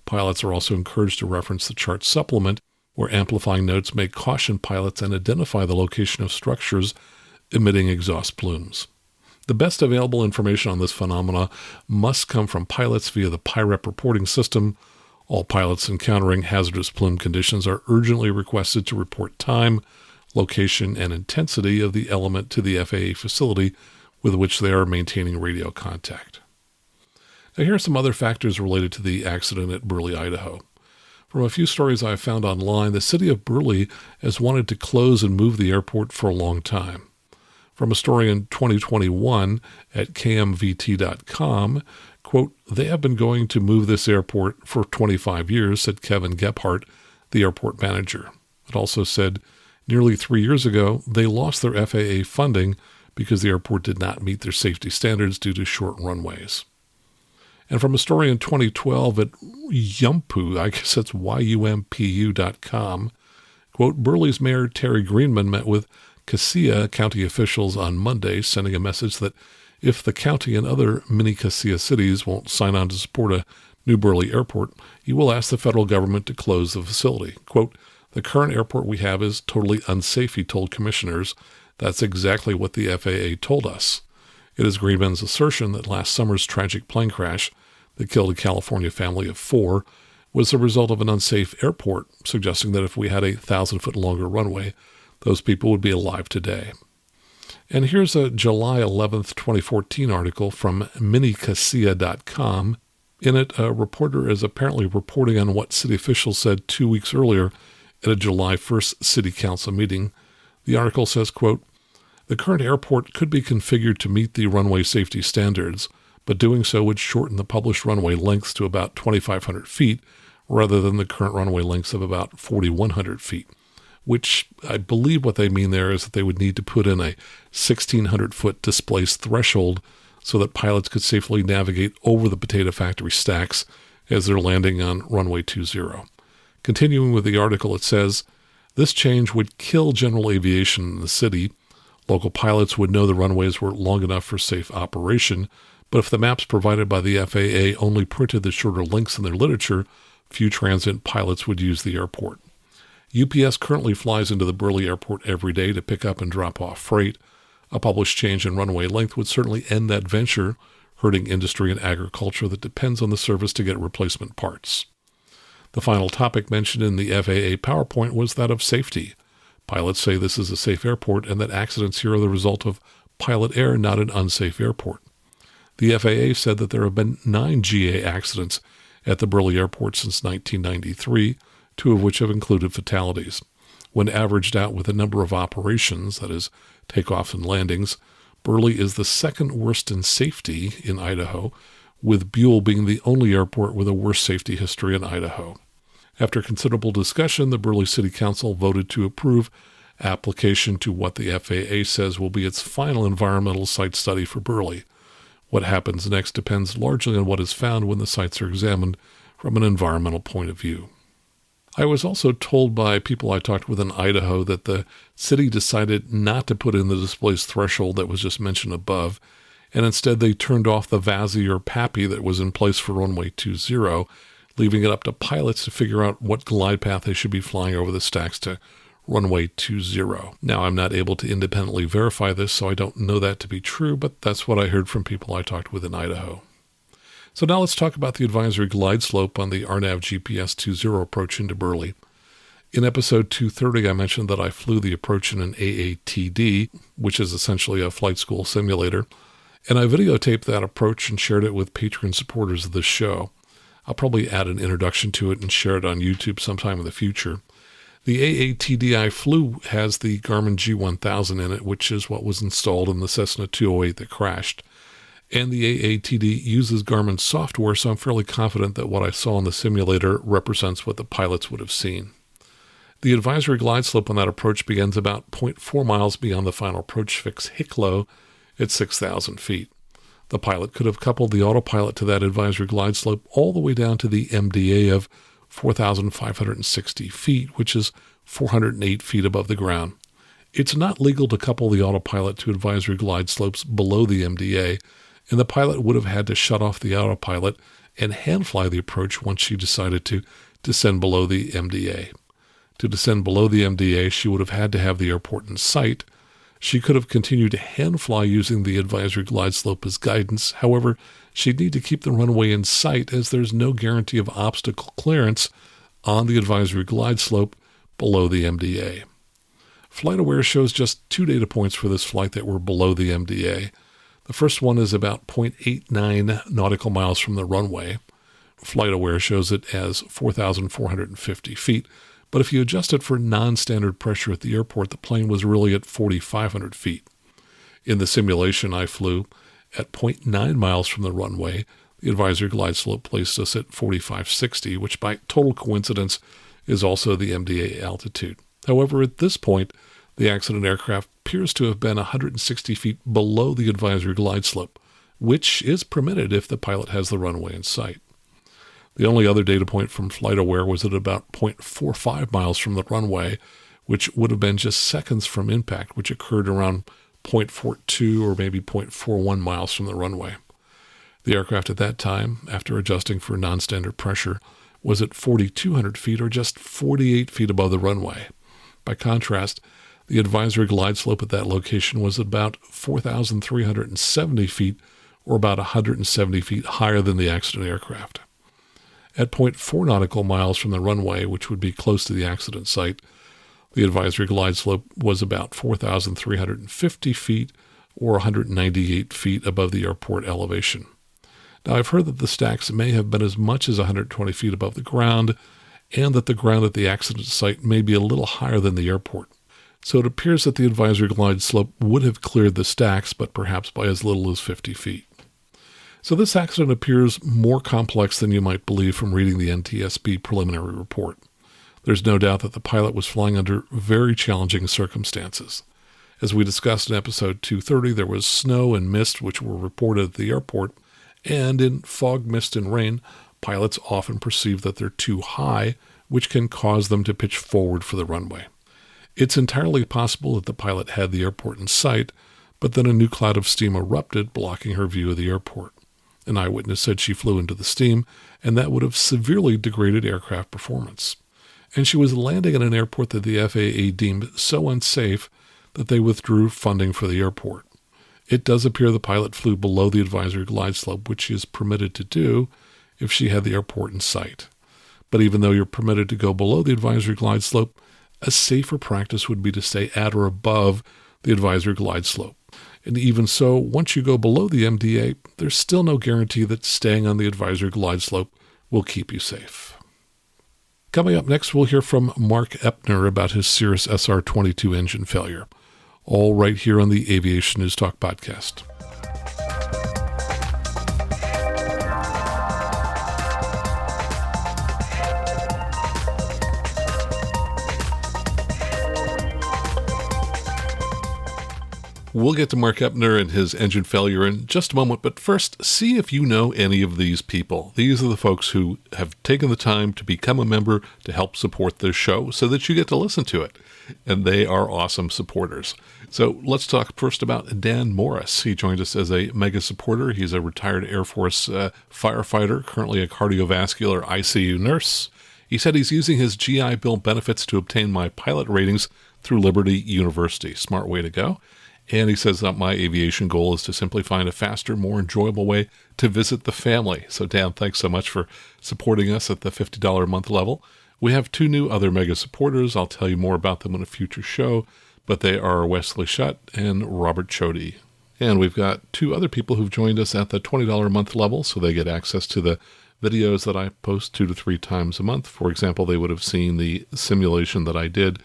Pilots are also encouraged to reference the chart supplement, where amplifying notes may caution pilots and identify the location of structures emitting exhaust plumes. The best available information on this phenomena must come from pilots via the PIREP reporting system. All pilots encountering hazardous plume conditions are urgently requested to report time, location, and intensity of the element to the FAA facility with which they are maintaining radio contact. Now, here are some other factors related to the accident at Burley, Idaho. From a few stories I have found online, the city of Burley has wanted to close and move the airport for a long time. From a story in 2021 at kmvt.com, quote, they have been going to move this airport for 25 years, said Kevin Gebhardt, the airport manager. It also said nearly 3 years ago, they lost their FAA funding because the airport did not meet their safety standards due to short runways. And from a story in 2012 at Yumpu, I guess that's YUMPU.com, quote, Burley's Mayor Terry Greenman met with Cassia County officials on Monday, sending a message that if the county and other mini-Cassia cities won't sign on to support a new Burley airport, he will ask the federal government to close the facility. Quote, the current airport we have is totally unsafe, he told commissioners. That's exactly what the FAA told us. It is Greenman's assertion that last summer's tragic plane crash that killed a California family of 4 was the result of an unsafe airport, suggesting that if we had a 1,000-foot longer runway, those people would be alive today. And here's a July 11th, 2014 article from minicasia.com. In it, a reporter is apparently reporting on what city officials said 2 weeks earlier at a July 1st city council meeting. The article says, quote, "The current airport could be configured to meet the runway safety standards, but doing so would shorten the published runway lengths to about 2,500 feet rather than the current runway lengths of about 4,100 feet, which I believe what they mean there is that they would need to put in a 1,600-foot displaced threshold so that pilots could safely navigate over the potato factory stacks as they're landing on runway 20. Continuing with the article, it says, "This change would kill general aviation in the city. Local pilots would know the runways were long enough for safe operation, but if the maps provided by the FAA only printed the shorter lengths in their literature, few transient pilots would use the airport. UPS currently flies into the Burley airport every day to pick up and drop off freight. A published change in runway length would certainly end that venture, hurting industry and agriculture that depends on the service to get replacement parts." The final topic mentioned in the FAA PowerPoint was that of safety. Pilots say this is a safe airport and that accidents here are the result of pilot error, not an unsafe airport. The FAA said that there have been 9 GA accidents at the Burley airport since 1993, 2 of which have included fatalities. When averaged out with the number of operations, that is, takeoffs and landings, Burley is the second worst in safety in Idaho, with Buell being the only airport with a worse safety history in Idaho. After considerable discussion, the Burley City Council voted to approve application to what the FAA says will be its final environmental site study for Burley. What happens next depends largely on what is found when the sites are examined from an environmental point of view. I was also told by people I talked with in Idaho that the city decided not to put in the displaced threshold that was just mentioned above, and instead they turned off the VASI or PAPI that was in place for runway 20, leaving it up to pilots to figure out what glide path they should be flying over the stacks to runway 20. Now, I'm not able to independently verify this, so I don't know that to be true, but that's what I heard from people I talked with in Idaho. So now let's talk about the advisory glide slope on the RNAV GPS 20 approach into Burley. In episode 230, I mentioned that I flew the approach in an AATD, which is essentially a flight school simulator, and I videotaped that approach and shared it with Patreon supporters of this show. I'll probably add an introduction to it and share it on YouTube sometime in the future. The AATD I flew has the Garmin G1000 in it, which is what was installed in the Cessna 208 that crashed. And the AATD uses Garmin software, so I'm fairly confident that what I saw in the simulator represents what the pilots would have seen. The advisory glide slope on that approach begins about 0.4 miles beyond the final approach fix Hicklow at 6,000 feet. The pilot could have coupled the autopilot to that advisory glide slope all the way down to the MDA of 4,560 feet, which is 408 feet above the ground. It's not legal to couple the autopilot to advisory glide slopes below the MDA, and the pilot would have had to shut off the autopilot and hand fly the approach once she decided to descend below the MDA. To descend below the MDA, she would have had to have the airport in sight. She could have continued to hand fly using the advisory glide slope as guidance. However, she'd need to keep the runway in sight as there's no guarantee of obstacle clearance on the advisory glide slope below the MDA. FlightAware shows just 2 data points for this flight that were below the MDA. The first one is about 0.89 nautical miles from the runway. FlightAware shows it as 4,450 feet, but if you adjust it for non-standard pressure at the airport, the plane was really at 4,500 feet. In the simulation I flew, at 0.9 miles from the runway, the advisory glide slope placed us at 4,560, which by total coincidence is also the MDA altitude. However, at this point, the accident aircraft appears to have been 160 feet below the advisory glide slope, which is permitted if the pilot has the runway in sight. The only other data point from FlightAware was at about 0.45 miles from the runway, which would have been just seconds from impact, which occurred around 0.42 or maybe 0.41 miles from the runway. The aircraft at that time, after adjusting for non-standard pressure, was at 4,200 feet or just 48 feet above the runway. By contrast, the advisory glide slope at that location was about 4,370 feet or about 170 feet higher than the accident aircraft. At 0.4 nautical miles from the runway, which would be close to the accident site, the advisory glide slope was about 4,350 feet or 198 feet above the airport elevation. Now, I've heard that the stacks may have been as much as 120 feet above the ground, and that the ground at the accident site may be a little higher than the airport. So it appears that the advisory glide slope would have cleared the stacks, but perhaps by as little as 50 feet. So this accident appears more complex than you might believe from reading the NTSB preliminary report. There's no doubt that the pilot was flying under very challenging circumstances. As we discussed in episode 230, there was snow and mist which were reported at the airport, and in fog, mist, and rain, pilots often perceive that they're too high, which can cause them to pitch forward for the runway. It's entirely possible that the pilot had the airport in sight, but then a new cloud of steam erupted, blocking her view of the airport. An eyewitness said she flew into the steam, and that would have severely degraded aircraft performance. And she was landing at an airport that the FAA deemed so unsafe that they withdrew funding for the airport. It does appear the pilot flew below the advisory glide slope, which she is permitted to do if she had the airport in sight. But even though you're permitted to go below the advisory glide slope, a safer practice would be to stay at or above the advisory glide slope. And even so, once you go below the MDA, there's still no guarantee that staying on the advisory glide slope will keep you safe. Coming up next, we'll hear from Marc Epner about his Cirrus SR22 engine failure. All right here on the Aviation News Talk podcast. We'll get to Marc Epner and his engine failure in just a moment, but first, see if you know any of these people. These are the folks who have taken the time to become a member to help support this show so that you get to listen to it, and they are awesome supporters. So let's talk first about Dan Morris. He joined us as a mega supporter. He's a retired Air Force firefighter, currently a cardiovascular ICU nurse. He said he's using his GI Bill benefits to obtain my pilot ratings through Liberty University. Smart way to go. And he says that my aviation goal is to simply find a faster, more enjoyable way to visit the family. So Dan, thanks so much for supporting us at the $50 a month level. We have two new other mega supporters. I'll tell you more about them in a future show, but they are Wesley Shutt and Robert Chody. And we've got two other people who've joined us at the $20 a month level, so they get access to the videos that I post 2 to 3 times a month. For example, they would have seen the simulation that I did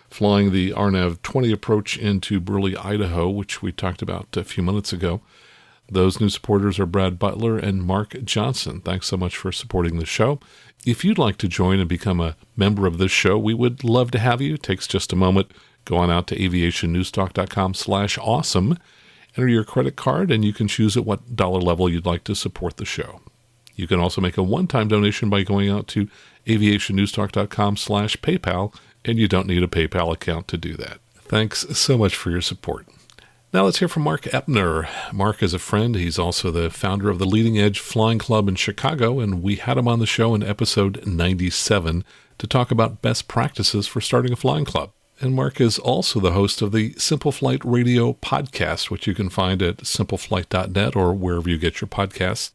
flying the RNAV 20 approach into Burley, Idaho, which we talked about a few minutes ago. Those new supporters are Brad Butler and Mark Johnson. Thanks so much for supporting the show. If you'd like to join and become a member of this show, we would love to have you. It takes just a moment. Go on out to aviationnewstalk.com/awesome. Enter your credit card, and you can choose at what dollar level you'd like to support the show. You can also make a one-time donation by going out to aviationnewstalk.com/PayPal, and you don't need a PayPal account to do that. Thanks so much for your support. Now let's hear from Marc Epner. Marc is a friend. He's also the founder of the Leading Edge Flying Club in Chicago, and we had him on the show in episode 97 to talk about best practices for starting a flying club. And Marc is also the host of the Simple Flight Radio podcast, which you can find at simpleflight.net or wherever you get your podcasts.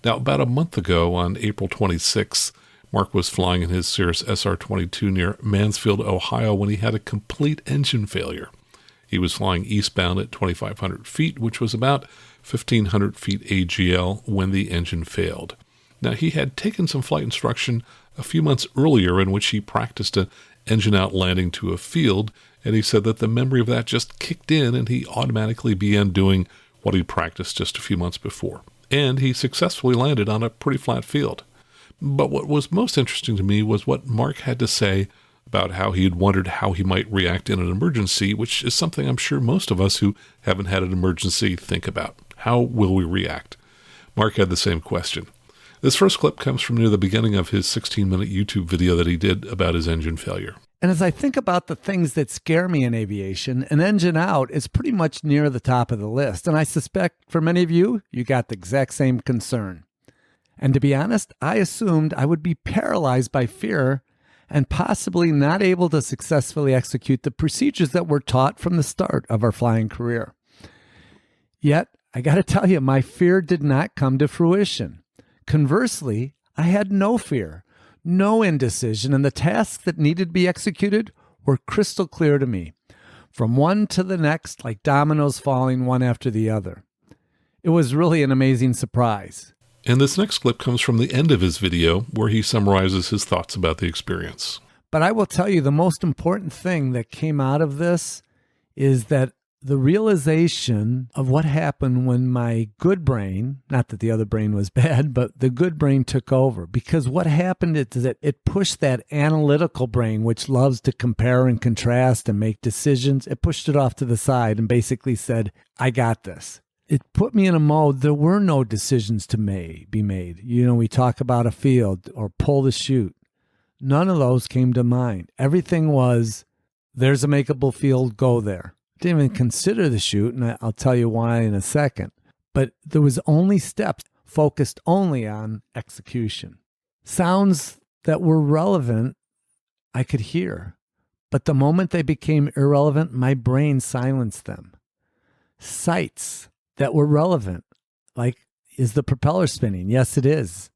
Now, about a month ago, on April 26th, Marc was flying in his Cirrus SR22 near Mansfield, Ohio, when he had a complete engine failure. He was flying eastbound at 2,500 feet, which was about 1,500 feet AGL, when the engine failed. Now, he had taken some flight instruction a few months earlier in which he practiced an engine-out landing to a field, and he said that the memory of that just kicked in and he automatically began doing what he practiced just a few months before. And he successfully landed on a pretty flat field. But what was most interesting to me was what Marc had to say about how he had wondered how he might react in an emergency, which is something I'm sure most of us who haven't had an emergency think about. How will we react? Marc had the same question. This first clip comes from near the beginning of his 16-minute YouTube video that he did about his engine failure. And as I think about the things that scare me in aviation, an engine out is pretty much near the top of the list. And I suspect for many of you, you got the exact same concern. And to be honest, I assumed I would be paralyzed by fear and possibly not able to successfully execute the procedures that were taught from the start of our flying career. Yet, I got to tell you, my fear did not come to fruition. Conversely, I had no fear, no indecision, and the tasks that needed to be executed were crystal clear to me, from one to the next, like dominoes falling one after the other. It was really an amazing surprise. And this next clip comes from the end of his video, where he summarizes his thoughts about the experience. But I will tell you, the most important thing that came out of this is that the realization of what happened when my good brain, not that the other brain was bad, but the good brain took over. Because what happened is that it pushed that analytical brain, which loves to compare and contrast and make decisions, it pushed it off to the side and basically said, I got this. It put me in a mode, there were no decisions to be made. We talk about a field or pull the chute. None of those came to mind. Everything was, there's a makeable field, go there. Didn't even consider the chute, and I'll tell you why in a second. But there was only steps focused only on execution. Sounds that were relevant, I could hear. But the moment they became irrelevant, my brain silenced them. Sights that were relevant, like, is the propeller spinning? Yes, it is.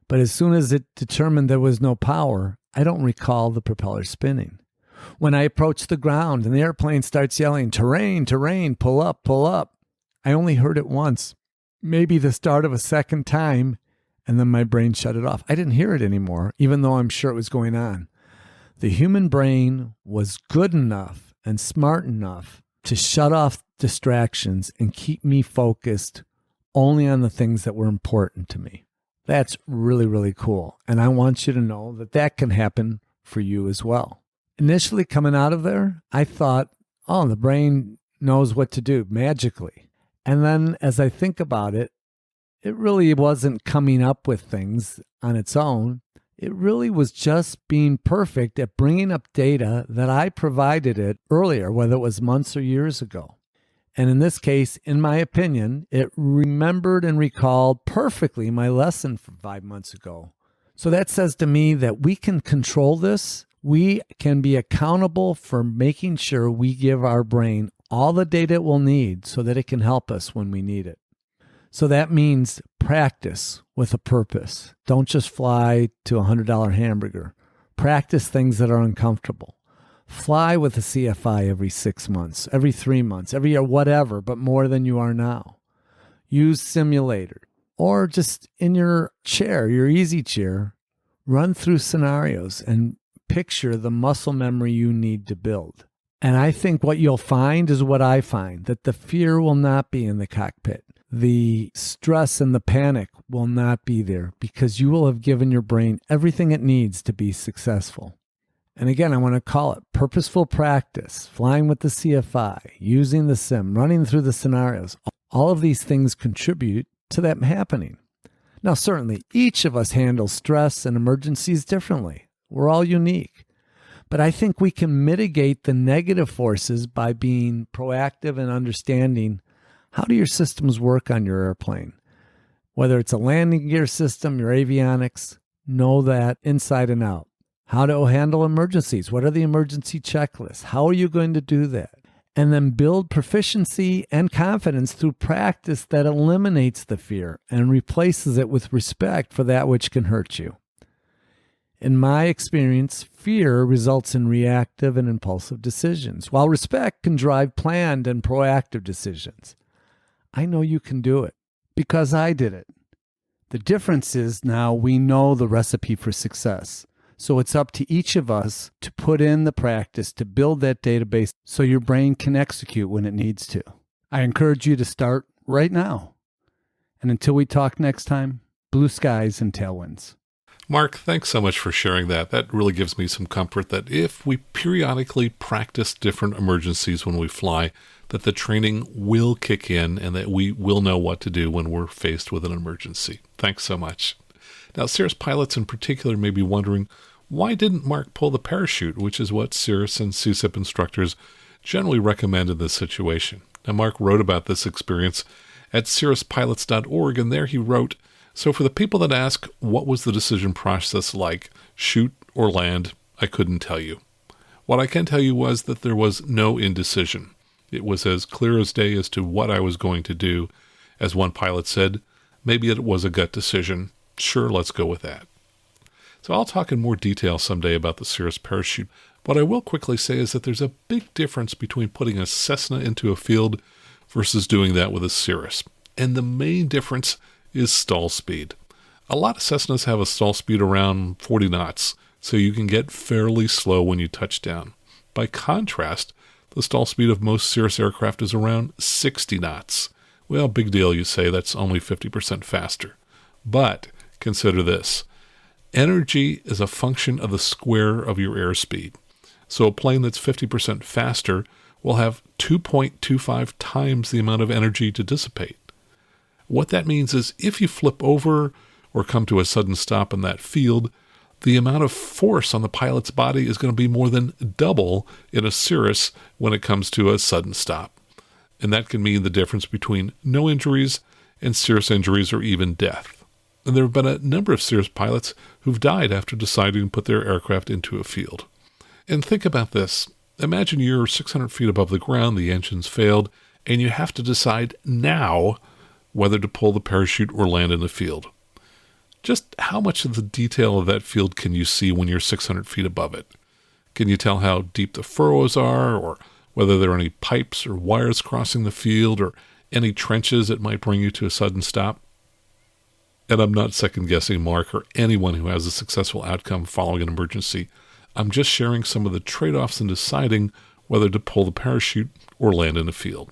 But as soon as it determined there was no power, I don't recall the propeller spinning. When I approach the ground and the airplane starts yelling, terrain, terrain, pull up, pull up, I only heard it once, maybe the start of a second time, and then my brain shut it off. I didn't hear it anymore, even though I'm sure it was going on. The human brain was good enough and smart enough to shut off distractions and keep me focused only on the things that were important to me. That's really, really cool. And I want you to know that that can happen for you as well. Initially coming out of there, I thought, oh, the brain knows what to do magically. And then as I think about it, it really wasn't coming up with things on its own. It really was just being perfect at bringing up data that I provided it earlier, whether it was months or years ago. And in this case, in my opinion, it remembered and recalled perfectly my lesson from 5 months ago. So that says to me that we can control this. We can be accountable for making sure we give our brain all the data it will need so that it can help us when we need it. So that means practice with a purpose. Don't just fly to a $100 hamburger. Practice things that are uncomfortable. Fly with a CFI every 6 months, every 3 months, every year, whatever, but more than you are now. Use simulator or just in your chair, your easy chair, run through scenarios and picture the muscle memory you need to build. And I think what you'll find is what I find, that the fear will not be in the cockpit. The stress and the panic will not be there because you will have given your brain everything it needs to be successful. And again, I want to call it purposeful practice, flying with the CFI, using the sim, running through the scenarios. All of these things contribute to that happening. Now, certainly, each of us handles stress and emergencies differently. We're all unique. But I think we can mitigate the negative forces by being proactive and understanding how do your systems work on your airplane. Whether it's a landing gear system, your avionics, know that inside and out. How to handle emergencies. What are the emergency checklists? How are you going to do that? And then build proficiency and confidence through practice that eliminates the fear and replaces it with respect for that which can hurt you. In my experience, fear results in reactive and impulsive decisions, while respect can drive planned and proactive decisions. I know you can do it because I did it. The difference is now we know the recipe for success. So it's up to each of us to put in the practice to build that database so your brain can execute when it needs to. I encourage you to start right now. And until we talk next time, blue skies and tailwinds. Marc, thanks so much for sharing that. That really gives me some comfort that if we periodically practice different emergencies when we fly, that the training will kick in and that we will know what to do when we're faced with an emergency. Thanks so much. Now, Cirrus pilots in particular may be wondering, why didn't Marc pull the parachute, which is what Cirrus and CSIP instructors generally recommend in this situation? Now, Marc wrote about this experience at cirruspilots.org, and there he wrote, "So for the people that ask, what was the decision process like? Shoot or land? I couldn't tell you. What I can tell you was that there was no indecision. It was as clear as day as to what I was going to do. As one pilot said, maybe it was a gut decision. Sure, let's go with that. So I'll talk in more detail someday about the Cirrus parachute. What I will quickly say is that there's a big difference between putting a Cessna into a field versus doing that with a Cirrus. And the main difference is stall speed. A lot of Cessnas have a stall speed around 40 knots, so you can get fairly slow when you touch down. By contrast, the stall speed of most Cirrus aircraft is around 60 knots. Well, big deal, you say, that's only 50% faster. But consider this. Energy is a function of the square of your airspeed. So a plane that's 50% faster will have 2.25 times the amount of energy to dissipate. What that means is if you flip over or come to a sudden stop in that field, the amount of force on the pilot's body is going to be more than double in a Cirrus when it comes to a sudden stop. And that can mean the difference between no injuries and serious injuries or even death. And there have been a number of Cirrus pilots who've died after deciding to put their aircraft into a field. And think about this. Imagine you're 600 feet above the ground, the engine's failed, and you have to decide now whether to pull the parachute or land in the field. Just how much of the detail of that field can you see when you're 600 feet above it? Can you tell how deep the furrows are, or whether there are any pipes or wires crossing the field, or any trenches that might bring you to a sudden stop? And I'm not second-guessing Marc or anyone who has a successful outcome following an emergency. I'm just sharing some of the trade-offs in deciding whether to pull the parachute or land in a field.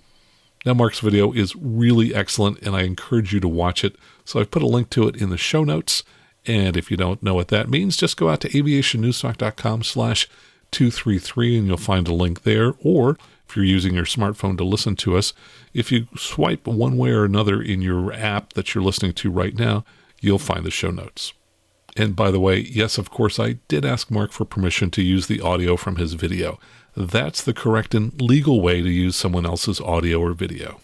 Now, Marc's video is really excellent, and I encourage you to watch it. So I've put a link to it in the show notes. And if you don't know what that means, just go out to aviationnewstalk.com/233, and you'll find a link there. Or if you're using your smartphone to listen to us, if you swipe one way or another in your app that you're listening to right now, you'll find the show notes. And by the way, yes, of course, I did ask Marc for permission to use the audio from his video. That's the correct and legal way to use someone else's audio or video.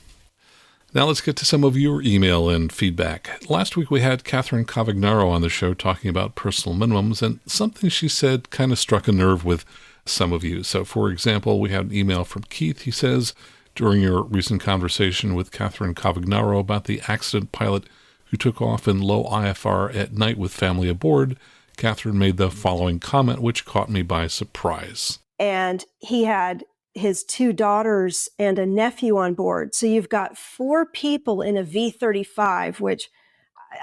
Now let's get to some of your email and feedback. Last week we had Catherine Cavagnaro on the show talking about personal minimums, and something she said kind of struck a nerve with some of you. So, for example, we had an email from Keith. He says, during your recent conversation with Catherine Cavagnaro about the accident pilot who took off in low IFR at night with family aboard, Catherine made the following comment, which caught me by surprise. And he had his 2 daughters and a nephew on board. So you've got 4 people in a V-35, which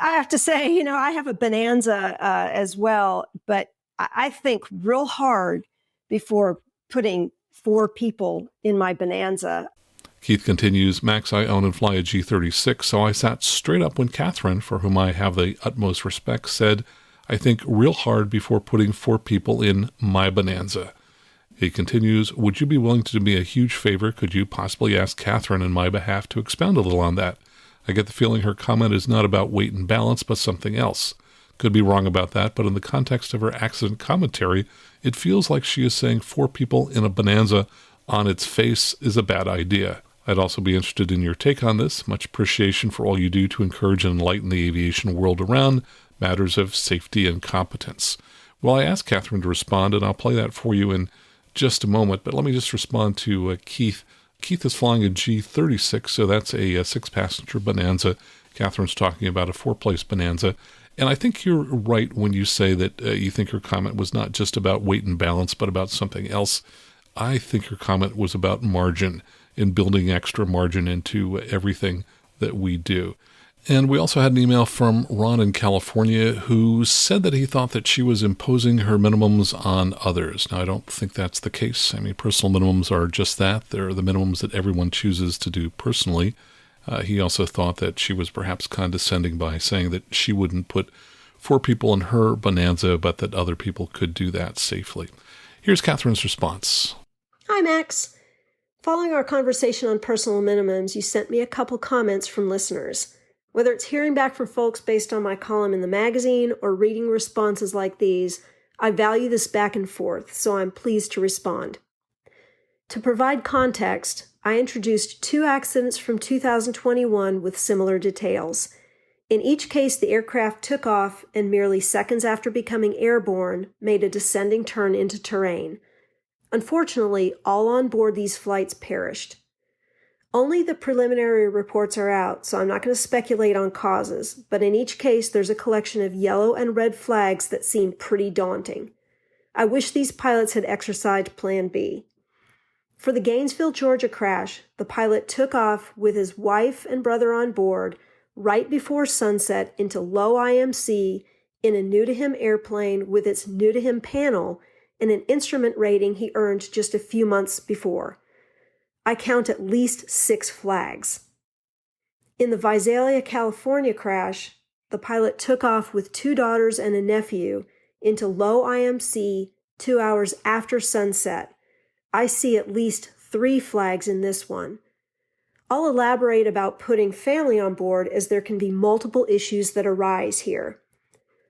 I have to say, I have a Bonanza as well, but I think real hard before putting 4 people in my Bonanza. Keith continues, Max, I own and fly a G36, so I sat straight up when Catherine, for whom I have the utmost respect, said, I think real hard before putting 4 people in my Bonanza. He continues, would you be willing to do me a huge favor? Could you possibly ask Catherine on my behalf to expound a little on that? I get the feeling her comment is not about weight and balance, but something else. Could be wrong about that, but in the context of her accident commentary, it feels like she is saying 4 people in a Bonanza on its face is a bad idea. I'd also be interested in your take on this. Much appreciation for all you do to encourage and enlighten the aviation world around matters of safety and competence. Well, I asked Catherine to respond, and I'll play that for you in just a moment, but let me just respond to Keith. Keith is flying a G36, so that's a 6-passenger Bonanza. Catherine's talking about a 4-place Bonanza. And I think you're right when you say that you think her comment was not just about weight and balance, but about something else. I think her comment was about margin and building extra margin into everything that we do. And we also had an email from Ron in California who said that he thought that she was imposing her minimums on others. Now, I don't think that's the case. I mean, personal minimums are just that. They're the minimums that everyone chooses to do personally. He also thought that she was perhaps condescending by saying that she wouldn't put 4 people in her Bonanza, but that other people could do that safely. Here's Catherine's response. Hi, Max. Following our conversation on personal minimums, you sent me a couple comments from listeners. Whether it's hearing back from folks based on my column in the magazine or reading responses like these, I value this back and forth, so I'm pleased to respond. To provide context, I introduced 2 accidents from 2021 with similar details. In each case, the aircraft took off and merely seconds after becoming airborne, made a descending turn into terrain. Unfortunately, all on board these flights perished. Only the preliminary reports are out, so I'm not going to speculate on causes, but in each case there's a collection of yellow and red flags that seem pretty daunting. I wish these pilots had exercised Plan B. For the Gainesville, Georgia crash, the pilot took off with his wife and brother on board right before sunset into low IMC in a new-to-him airplane with its new-to-him panel and an instrument rating he earned just a few months before. I count at least 6 flags. In the Visalia, California crash, the pilot took off with 2 daughters and a nephew into low IMC 2 hours after sunset. I see at least 3 flags in this one. I'll elaborate about putting family on board as there can be multiple issues that arise here.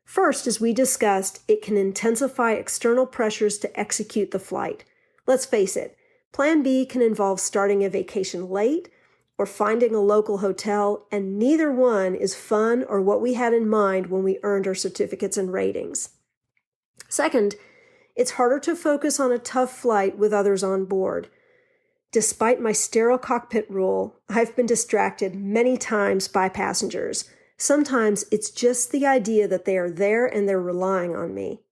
First, as we discussed, it can intensify external pressures to execute the flight. Let's face it, Plan B can involve starting a vacation late or finding a local hotel, and neither one is fun or what we had in mind when we earned our certificates and ratings. Second, it's harder to focus on a tough flight with others on board. Despite my sterile cockpit rule, I've been distracted many times by passengers. Sometimes it's just the idea that they are there and they're relying on me.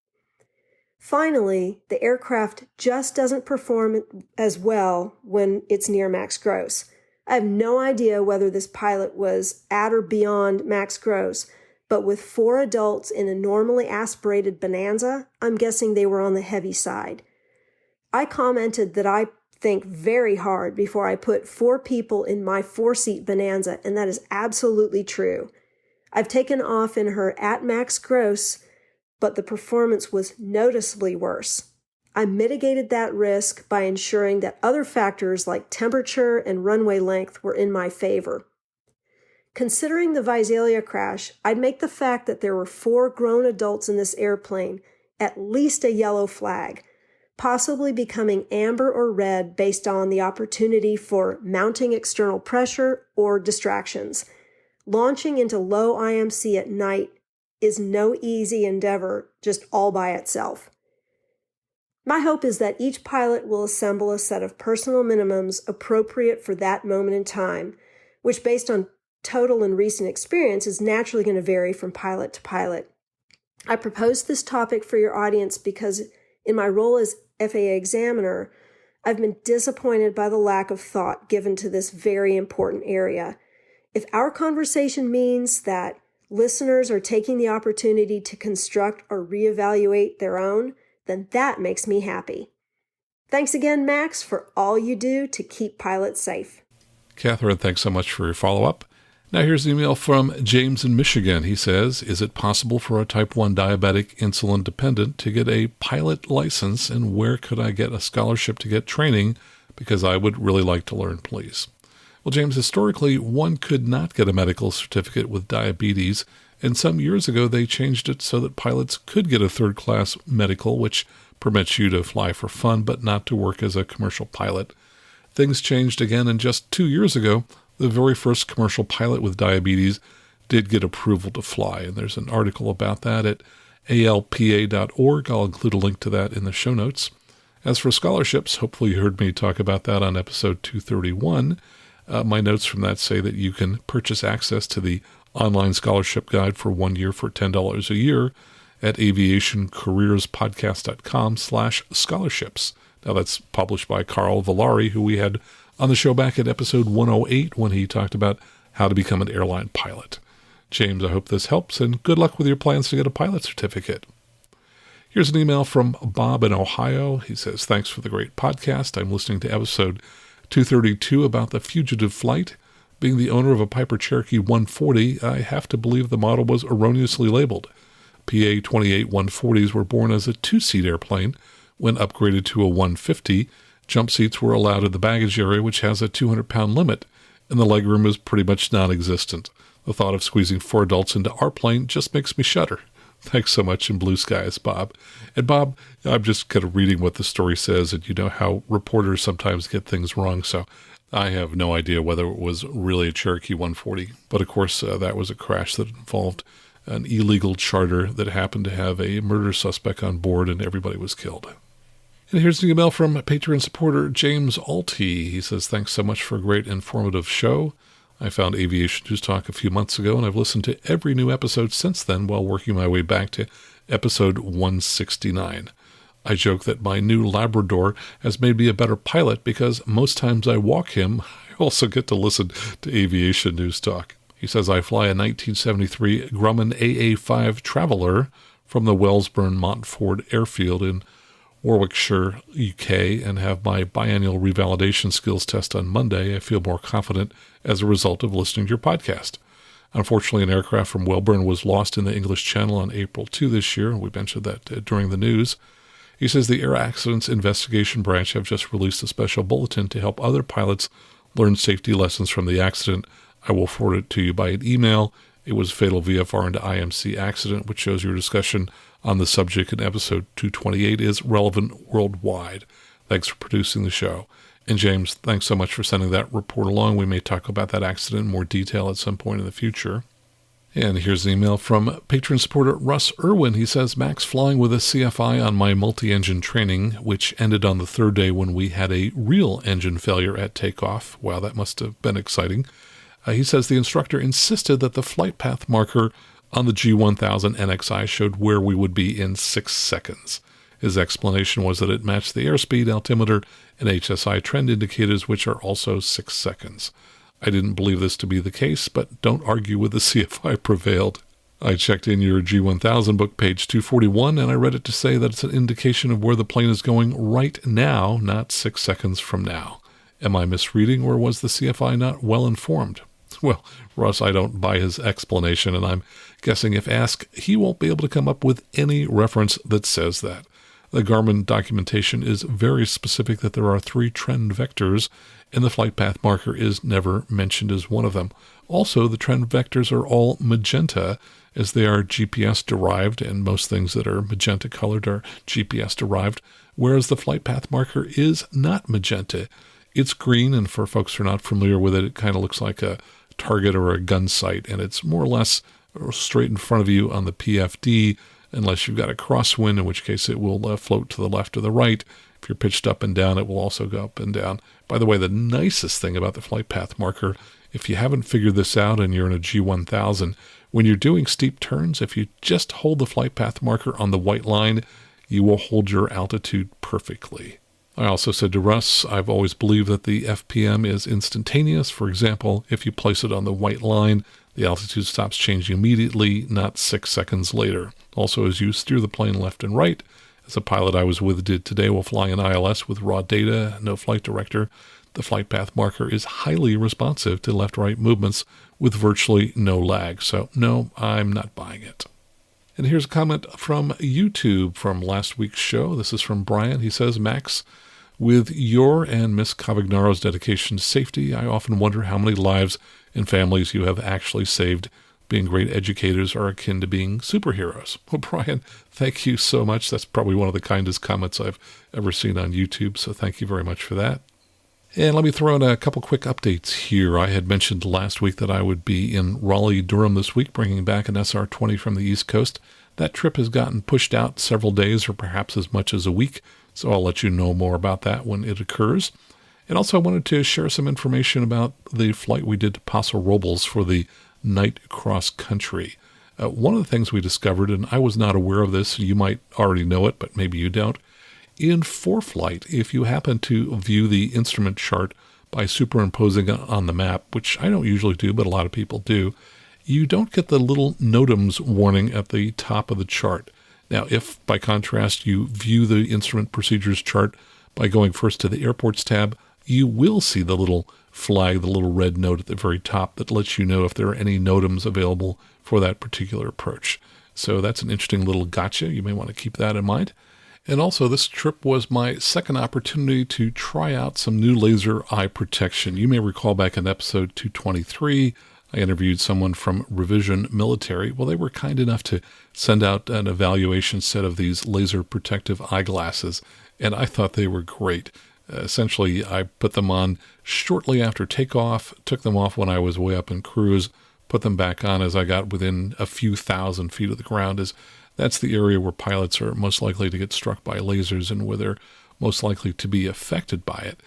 Finally, the aircraft just doesn't perform as well when it's near max gross. I have no idea whether this pilot was at or beyond max gross, but with 4 adults in a normally aspirated Bonanza, I'm guessing they were on the heavy side. I commented that I think very hard before I put 4 people in my 4-seat Bonanza, and that is absolutely true. I've taken off in her at max gross, but the performance was noticeably worse. I mitigated that risk by ensuring that other factors like temperature and runway length were in my favor. Considering the Visalia crash, I'd make the fact that there were 4 grown adults in this airplane at least a yellow flag, possibly becoming amber or red based on the opportunity for mounting external pressure or distractions. Launching into low IMC at night is no easy endeavor just all by itself. My hope is that each pilot will assemble a set of personal minimums appropriate for that moment in time, which based on total and recent experience is naturally going to vary from pilot to pilot. I proposed this topic for your audience because in my role as FAA examiner, I've been disappointed by the lack of thought given to this very important area. If our conversation means that listeners are taking the opportunity to construct or reevaluate their own, then that makes me happy. Thanks again, Max, for all you do to keep pilots safe. Catherine, thanks so much for your follow-up. Now here's an email from James in Michigan. He says, is it possible for a type 1 diabetic insulin dependent to get a pilot license, and where could I get a scholarship to get training? Because I would really like to learn, please. Well, James, historically, one could not get a medical certificate with diabetes, and some years ago they changed it so that pilots could get a third-class medical, which permits you to fly for fun but not to work as a commercial pilot. Things changed again, and just 2 years ago, the very first commercial pilot with diabetes did get approval to fly, and there's an article about that at alpa.org. I'll include a link to that in the show notes. As for scholarships, hopefully you heard me talk about that on episode 231. My notes from that say that you can purchase access to the online scholarship guide for 1 year for $10 a year at aviationcareerspodcast.com/scholarships. Now that's published by Carl Villari, who we had on the show back at episode 108 when he talked about how to become an airline pilot. James, I hope this helps, and good luck with your plans to get a pilot certificate. Here's an email from Bob in Ohio. He says, thanks for the great podcast. I'm listening to episode 232 about the fugitive flight. Being the owner of a Piper Cherokee 140, I have to believe the model was erroneously labeled. PA-28 140s were born as a 2-seat airplane. When upgraded to a 150, jump seats were allowed in the baggage area, which has a 200-pound limit, and the legroom is pretty much non-existent. The thought of squeezing 4 adults into our plane just makes me shudder. Thanks so much, in blue skies, Bob. And Bob, I'm just kind of reading what the story says, and you know how reporters sometimes get things wrong, so I have no idea whether it was really a Cherokee 140. But of course, that was a crash that involved an illegal charter that happened to have a murder suspect on board, and everybody was killed. And here's an email from Patreon supporter James Alty. He says, thanks so much for a great informative show. I found Aviation News Talk a few months ago, and I've listened to every new episode since then while working my way back to episode 169. I joke that my new Labrador has made me a better pilot because most times I walk him, I also get to listen to Aviation News Talk. He says, I fly a 1973 Grumman AA-5 Traveller from the Wellesbourne Montford Airfield in Warwickshire, UK, and have my biannual revalidation skills test on Monday. I feel more confident as a result of listening to your podcast. Unfortunately, an aircraft from Wellesbourne was lost in the English Channel on April 2 this year. We mentioned that during the news. He says the Air Accidents Investigation Branch have just released a special bulletin to help other pilots learn safety lessons from the accident. I will forward it to you by an email. It was a fatal VFR into IMC accident, which shows your discussion on the subject in episode 228 is relevant worldwide. Thanks for producing the show. And James, thanks so much for sending that report along. We may talk about that accident in more detail at some point in the future. And here's an email from patron supporter Russ Irwin. He says, Max, flying with a CFI on my multi-engine training, which ended on the third day when we had a real engine failure at takeoff. Wow, that must have been exciting. He says the instructor insisted that the flight path marker on the G1000 NXI showed where we would be in 6 seconds. His explanation was that it matched the airspeed, altimeter, and HSI trend indicators, which are also 6 seconds. I didn't believe this to be the case, but don't argue with the CFI prevailed. I checked in your G1000 book, page 241, and I read it to say that it's an indication of where the plane is going right now, not 6 seconds from now. Am I misreading, or was the CFI not well informed? Well, Russ, I don't buy his explanation, and I'm guessing if asked, he won't be able to come up with any reference that says that. The Garmin documentation is very specific that there are 3 trend vectors, and the flight path marker is never mentioned as one of them. Also, the trend vectors are all magenta, as they are GPS-derived, and most things that are magenta-colored are GPS-derived, whereas the flight path marker is not magenta. It's green, and for folks who are not familiar with it, it kind of looks like a target or a gun sight, and it's more or less straight in front of you on the PFD, unless you've got a crosswind, in which case it will float to the left or the right. If you're pitched up and down, it will also go up and down. By the way, the nicest thing about the flight path marker, if you haven't figured this out and you're in a G1000, when you're doing steep turns, if you just hold the flight path marker on the white line, you will hold your altitude perfectly. I also said to Russ, I've always believed that the FPM is instantaneous. For example, if you place it on the white line, the altitude stops changing immediately, not 6 seconds later. Also, as you steer the plane left and right, as a pilot I was with did today while flying an ILS with raw data, no flight director, the flight path marker is highly responsive to left-right movements with virtually no lag. So, no, I'm not buying it. And here's a comment from YouTube from last week's show. This is from Brian. He says, Max, with your and Miss Cavagnaro's dedication to safety, I often wonder how many lives and families you have actually saved. Being great educators are akin to being superheroes. Well, Brian, thank you so much. That's probably one of the kindest comments I've ever seen on YouTube, so thank you very much for that. And let me throw in a couple quick updates here. I had mentioned last week that I would be in Raleigh-Durham this week, bringing back an SR20 from the East Coast. That trip has gotten pushed out several days or perhaps as much as a week, so I'll let you know more about that when it occurs. And also I wanted to share some information about the flight we did to Paso Robles for the night cross country. One of the things we discovered, and I was not aware of this, you might already know it, but maybe you don't, in ForeFlight, if you happen to view the instrument chart by superimposing it on the map, which I don't usually do, but a lot of people do, you don't get the little NOTAMs warning at the top of the chart. Now, if by contrast you view the instrument procedures chart by going first to the airports tab, you will see the little flag, the little red note at the very top that lets you know if there are any NOTAMs available for that particular approach. So that's an interesting little gotcha. You may want to keep that in mind. And also, this trip was my second opportunity to try out some new laser eye protection. You may recall back in episode 223, I interviewed someone from Revision Military. Well, they were kind enough to send out an evaluation set of these laser protective eyeglasses, and I thought they were great. Essentially, I put them on shortly after takeoff, took them off when I was way up in cruise, put them back on as I got within a few thousand feet of the ground, as that's the area where pilots are most likely to get struck by lasers and where they're most likely to be affected by it.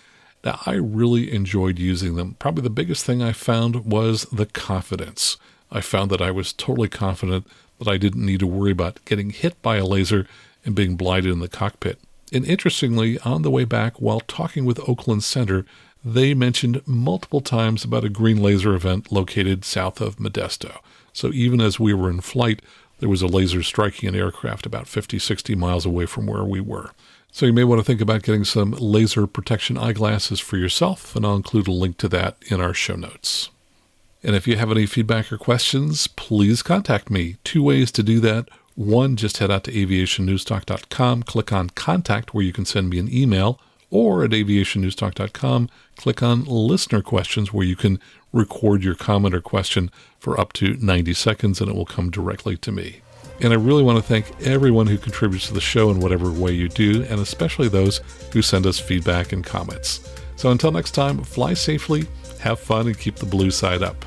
Now, I really enjoyed using them. Probably the biggest thing I found was the confidence. I found that I was totally confident that I didn't need to worry about getting hit by a laser and being blinded in the cockpit. And interestingly, on the way back, while talking with Oakland Center, they mentioned multiple times about a green laser event located south of Modesto. So even as we were in flight, there was a laser striking an aircraft about 50, 60 miles away from where we were. So you may want to think about getting some laser protection eyeglasses for yourself, and I'll include a link to that in our show notes. And if you have any feedback or questions, please contact me. 2 ways to do that. One, just head out to aviationnewstalk.com, click on Contact, where you can send me an email, or at aviationnewstalk.com, click on Listener Questions, where you can record your comment or question for up to 90 seconds, and it will come directly to me. And I really want to thank everyone who contributes to the show in whatever way you do, and especially those who send us feedback and comments. So until next time, fly safely, have fun, and keep the blue side up.